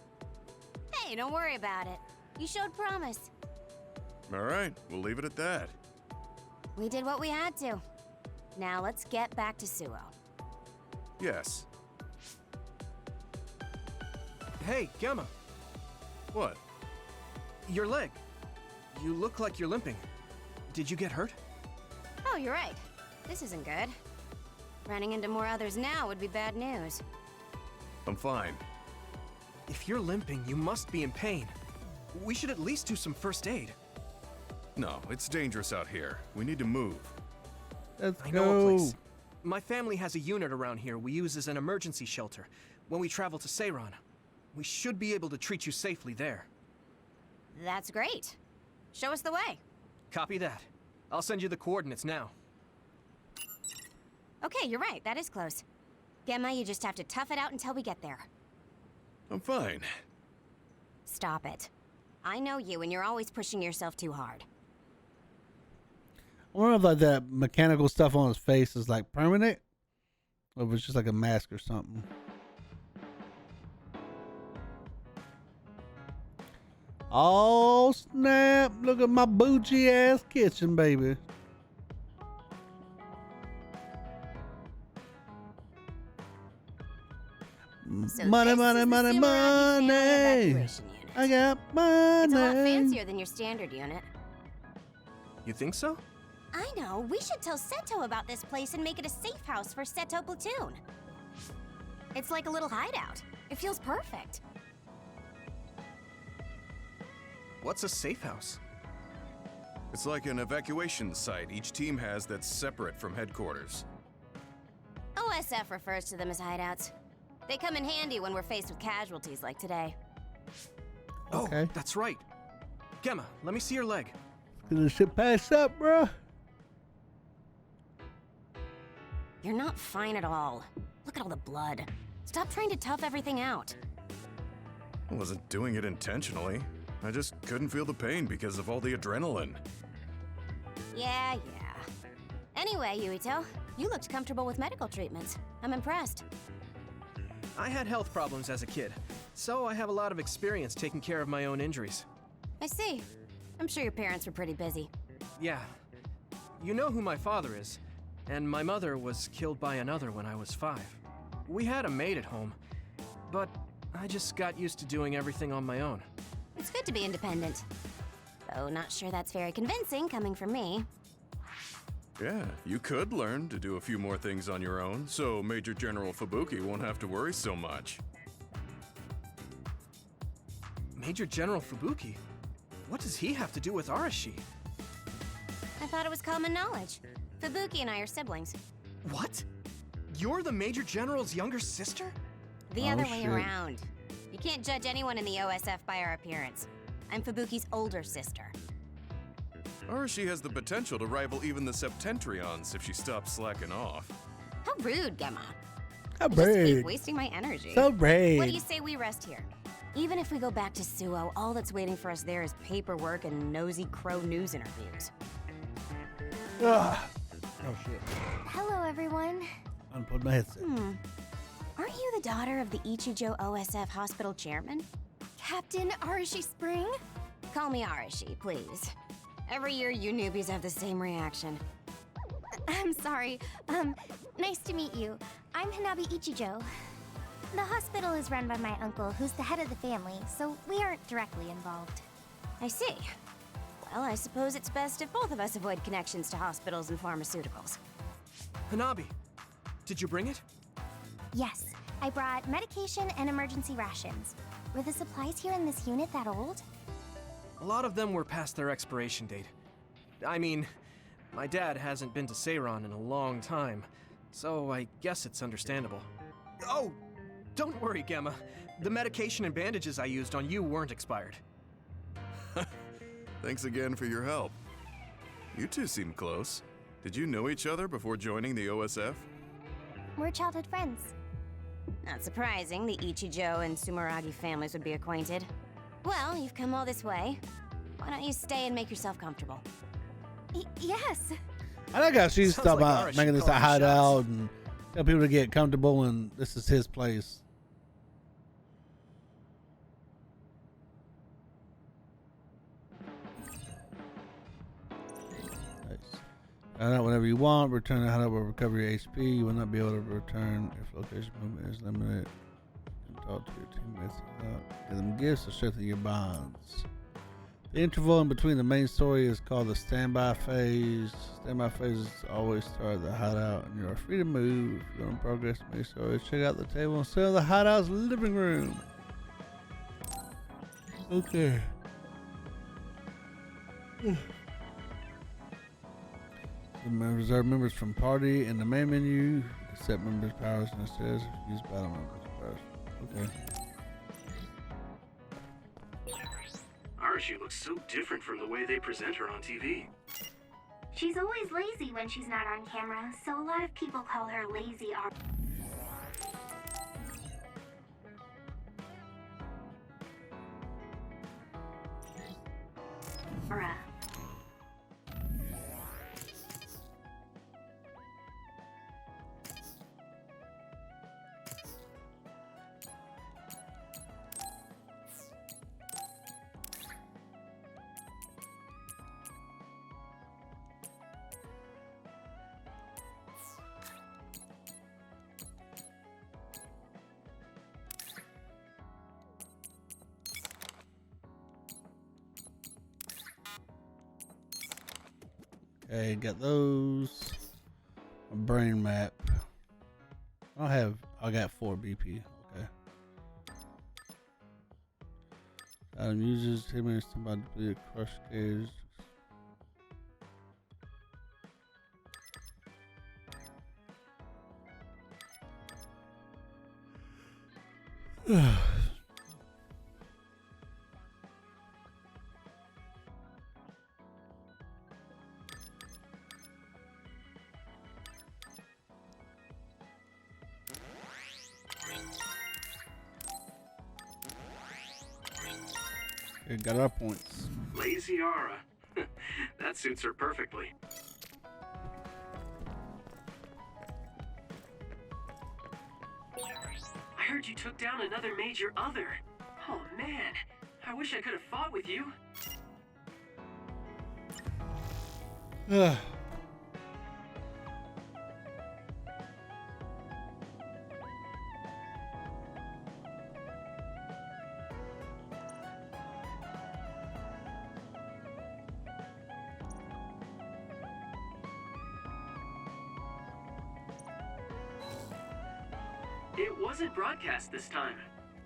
Hey, don't worry about it. You showed promise. All right, we'll leave it at that. We did what we had to. Now let's get back to Suo. Yes. Hey, Gamma. What? Your leg. You look like you're limping. Did you get hurt? Oh, you're right. This isn't good. Running into more others now would be bad news. I'm fine. If you're limping, you must be in pain. We should at least do some first aid. No, it's dangerous out here. We need to move. Let's I know a place. go. My family has a unit around here we use as an emergency shelter when we travel to Seiran. We should be able to treat you safely there. That's great. Show us the way. Copy that. I'll send you the coordinates now. Okay, you're right. That is close. Gemma, you just have to tough it out until we get there. I'm fine. Stop it. I know you, and you're always pushing yourself too hard. I wonder if like that mechanical stuff on his face is like permanent, or if it's just like a mask or something. Oh snap! Look at my bougie ass kitchen, baby. So Money, this money, is the money, Sumeragi family money. evacuation unit. I got It's a lot money. fancier than your standard unit. You think so? I know. We should tell Seto about this place and make it a safe house for Seto Platoon. It's like a little hideout. It feels perfect. What's a safe house? It's like an evacuation site each team has that's separate from headquarters. OSF refers to them as hideouts. They come in handy when we're faced with casualties like today. Oh, that's right. Gemma, let me see your leg. Did the shit pass up, bruh? You're not fine at all. Look at all the blood. Stop trying to tough everything out. I wasn't doing it intentionally. I just couldn't feel the pain because of all the adrenaline. Yeah. Anyway, Yuito, you looked comfortable with medical treatments. I'm impressed. I had health problems as a kid, so I have a lot of experience taking care of my own injuries. I see. I'm sure your parents were pretty busy. Yeah. You know who my father is, and my mother was killed by another when I was 5. We had a maid at home, but I just got used to doing everything on my own. It's good to be independent. Though not sure that's very convincing coming from me. Yeah, you could learn to do a few more things on your own, so Major General Fubuki won't have to worry so much. Major General Fubuki? What does he have to do with Arashi? I thought it was common knowledge. Fubuki and I are siblings. What? You're the Major General's younger sister? The other way around. You can't judge anyone in the OSF by our appearance. I'm Fubuki's older sister. Arashi has the potential to rival even the Septentrions if she stops slacking off. How rude, Gemma. How You just keep rude. wasting my energy. So rude. What do you say we rest here? Even if we go back to Suo, all that's waiting for us there is paperwork and nosy crow news interviews. Ugh. Oh shit. Hello, everyone. Unplugged my headset. Aren't you the daughter of the Ichijo OSF hospital chairman? Captain Arashi Spring? Call me Arashi, please. Every year you newbies have the same reaction. I'm sorry. Nice to meet you. I'm Hanabi Ichijo. The hospital is run by my uncle, who's the head of the family, so we aren't directly involved. I see. Well, I suppose it's best if both of us avoid connections to hospitals and pharmaceuticals. Hanabi, did you bring it? Yes, I brought medication and emergency rations. Were the supplies here in this unit that old? A lot of them were past their expiration date. I mean, my dad hasn't been to Seiron in a long time, so I guess it's understandable. Oh, don't worry, Gemma. The medication and bandages I used on you weren't expired. Thanks again for your help. You two seem close. Did you know each other before joining the OSF? We're childhood friends. Not surprising the Ichijo and Sumeragi families would be acquainted. Well, you've come all this way. Why don't you stay and make yourself comfortable? Yes. I like how she's Sounds talking like about Arashi making this a calling hideout and tell people to get comfortable, and this is his place. Find out whenever you want. Return the hideout will recover your HP. You will not be able to return if location movement is limited. You can talk to your teammates about. Give them gifts to strengthen your bonds. The interval in between the main story is called the standby phase. Standby phases always start at the hideout, and you are free to move. If you want to progress the main story, check out the table instead of the hideout's living room. Okay. The reserve members from party in the main menu. Set members' powers and says use battle members' powers. Okay. Arashi looks so different from the way they present her on TV. She's always lazy when she's not on camera, so a lot of people call her Lazy Aura. Okay, got those. A brain map. I got 4 BP. Okay. Uses him somebody to be a crush cage. Got our points. Lazy Aura. That suits her perfectly. I heard you took down another major other. Oh man, I wish I could have fought with you. It wasn't broadcast this time.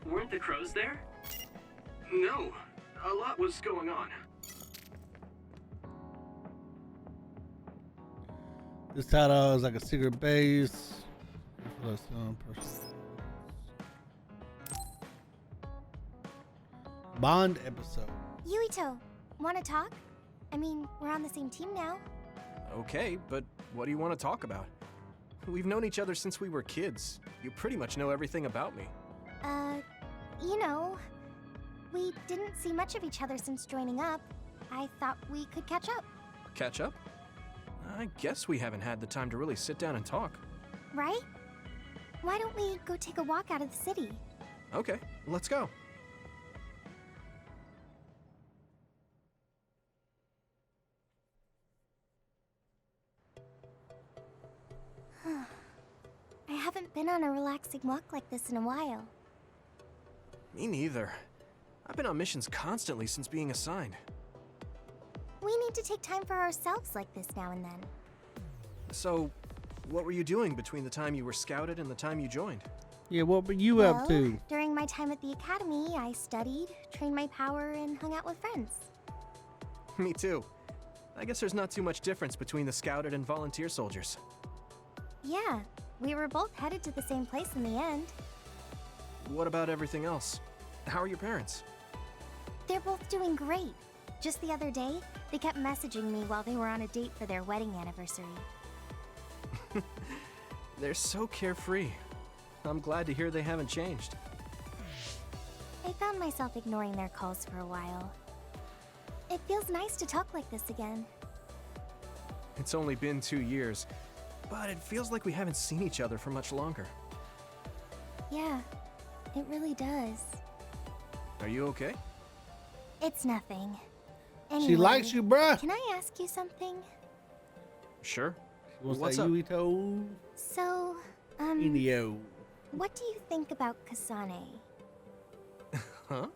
Weren't the crows there? No, a lot was going on. This title is like a secret base. Bond episode. Yuito, wanna talk? I mean, we're on the same team now. Okay, but what do you want to talk about? We've known each other since we were kids. You pretty much know everything about me. You know, we didn't see much of each other since joining up. I thought we could catch up. Catch up? I guess we haven't had the time to really sit down and talk. Right? Why don't we go take a walk out of the city? Okay, let's go. I haven't been on a relaxing walk like this in a while. Me neither. I've been on missions constantly since being assigned. We need to take time for ourselves like this now and then. So, what were you doing between the time you were scouted and the time you joined? Yeah, what were you up to? During my time at the academy, I studied, trained my power, and hung out with friends. Me too. I guess there's not too much difference between the scouted and volunteer soldiers. Yeah, we were both headed to the same place in the end. What about everything else? How are your parents? They're both doing great. Just the other day, they kept messaging me while they were on a date for their wedding anniversary. They're so carefree. I'm glad to hear they haven't changed. I found myself ignoring their calls for a while. It feels nice to talk like this again. It's only been 2 years, but it feels like we haven't seen each other for much longer. Yeah, it really does. Are you okay? It's nothing. Anyway, She likes you, bruh. Can I ask you something? Sure. What's up? Yuito? So, Indio. what do you think about Kasane? Huh?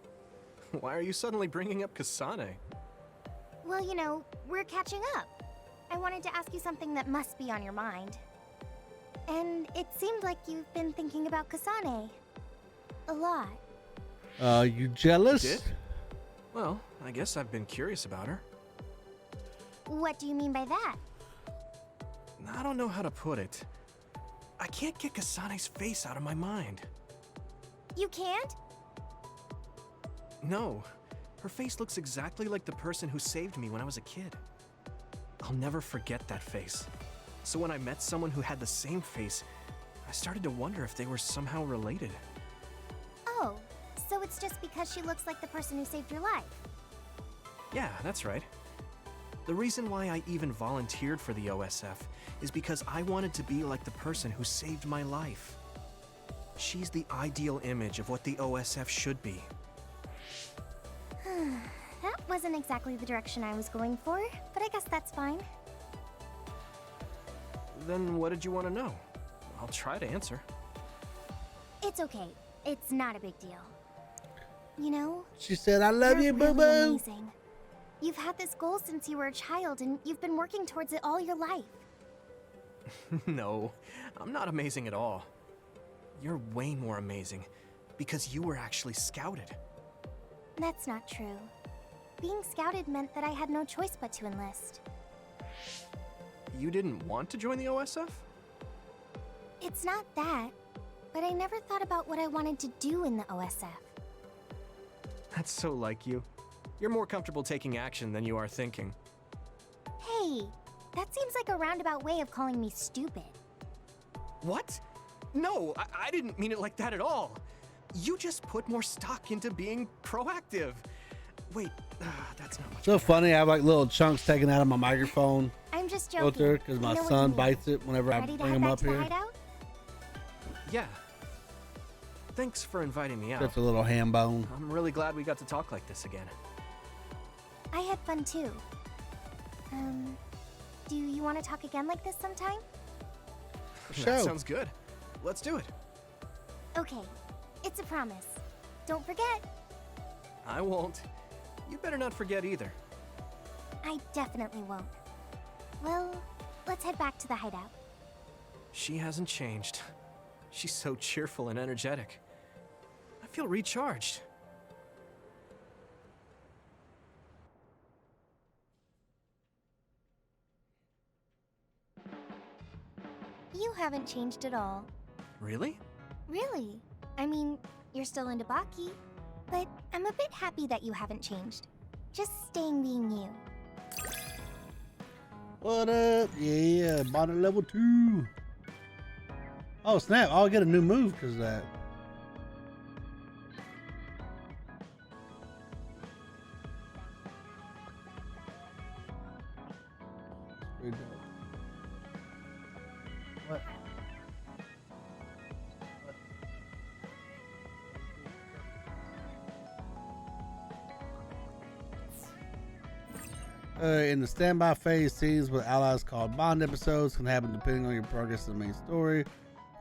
Why are you suddenly bringing up Kasane? Well, you know, we're catching up. I wanted to ask you something that must be on your mind. And it seemed like you've been thinking about Kasane. A lot. You jealous? Did? Well, I guess I've been curious about her. What do you mean by that? I don't know how to put it. I can't get Kasane's face out of my mind. You can't? No. Her face looks exactly like the person who saved me when I was a kid. I'll never forget that face. So when I met someone who had the same face, I started to wonder if they were somehow related. Oh, so it's just because she looks like the person who saved your life? Yeah, that's right. The reason why I even volunteered for the OSF is because I wanted to be like the person who saved my life. She's the ideal image of what the OSF should be. That wasn't exactly the direction I was going for, but I guess that's fine. Then what did you want to know? I'll try to answer. It's okay. It's not a big deal. You know, She said, I love you, you're boo really boo. amazing. You've had this goal since you were a child, and you've been working towards it all your life. No, I'm not amazing at all. You're way more amazing, because you were actually scouted. That's not true. Being scouted meant that I had no choice but to enlist. You didn't want to join the OSF? It's not that, but I never thought about what I wanted to do in the OSF. That's so like you. You're more comfortable taking action than you are thinking. Hey, that seems like a roundabout way of calling me stupid. What? No, I didn't mean it like that at all. You just put more stock into being proactive. Wait, that's not much. So funny, I have like little chunks taken out of my microphone I'm just joking. filter because my I know what son you mean. bites it whenever I Ready to bring head him back up to the here. hideout? Yeah. Thanks for inviting me out. Just a little ham bone. I'm really glad we got to talk like this again. I had fun too. Do you want to talk again like this sometime? That sounds good. Let's do it. Okay, it's a promise. Don't forget. I won't. You better not forget either. I definitely won't. Well, let's head back to the hideout. She hasn't changed. She's so cheerful and energetic. I feel recharged. You haven't changed at all. Really? Really? I mean, you're still into Baki, but I'm a bit happy that you haven't changed. Just staying being you. What up? Yeah, bonnet level 2. Oh snap! I'll get a new move because of that. Pretty dope. What? In the standby phase, scenes with allies called bond episodes can happen depending on your progress in the main story.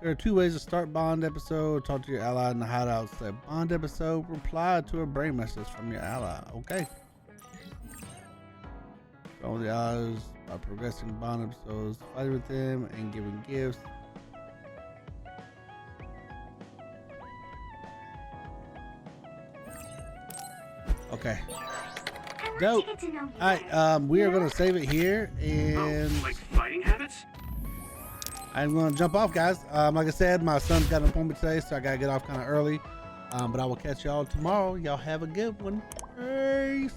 There are 2 ways to start Bond episode. Talk to your ally in the hideout. Say Bond episode. Reply to a brain message from your ally. Okay. Follow the allies by progressing Bond episodes, fighting with them, and giving gifts. Okay. Dope. Alright, we are gonna save it here, and like fighting habits? I'm gonna jump off, guys. Like I said, my son's got an appointment today, so I gotta get off kind of early. But I will catch y'all tomorrow. Y'all have a good one. Peace.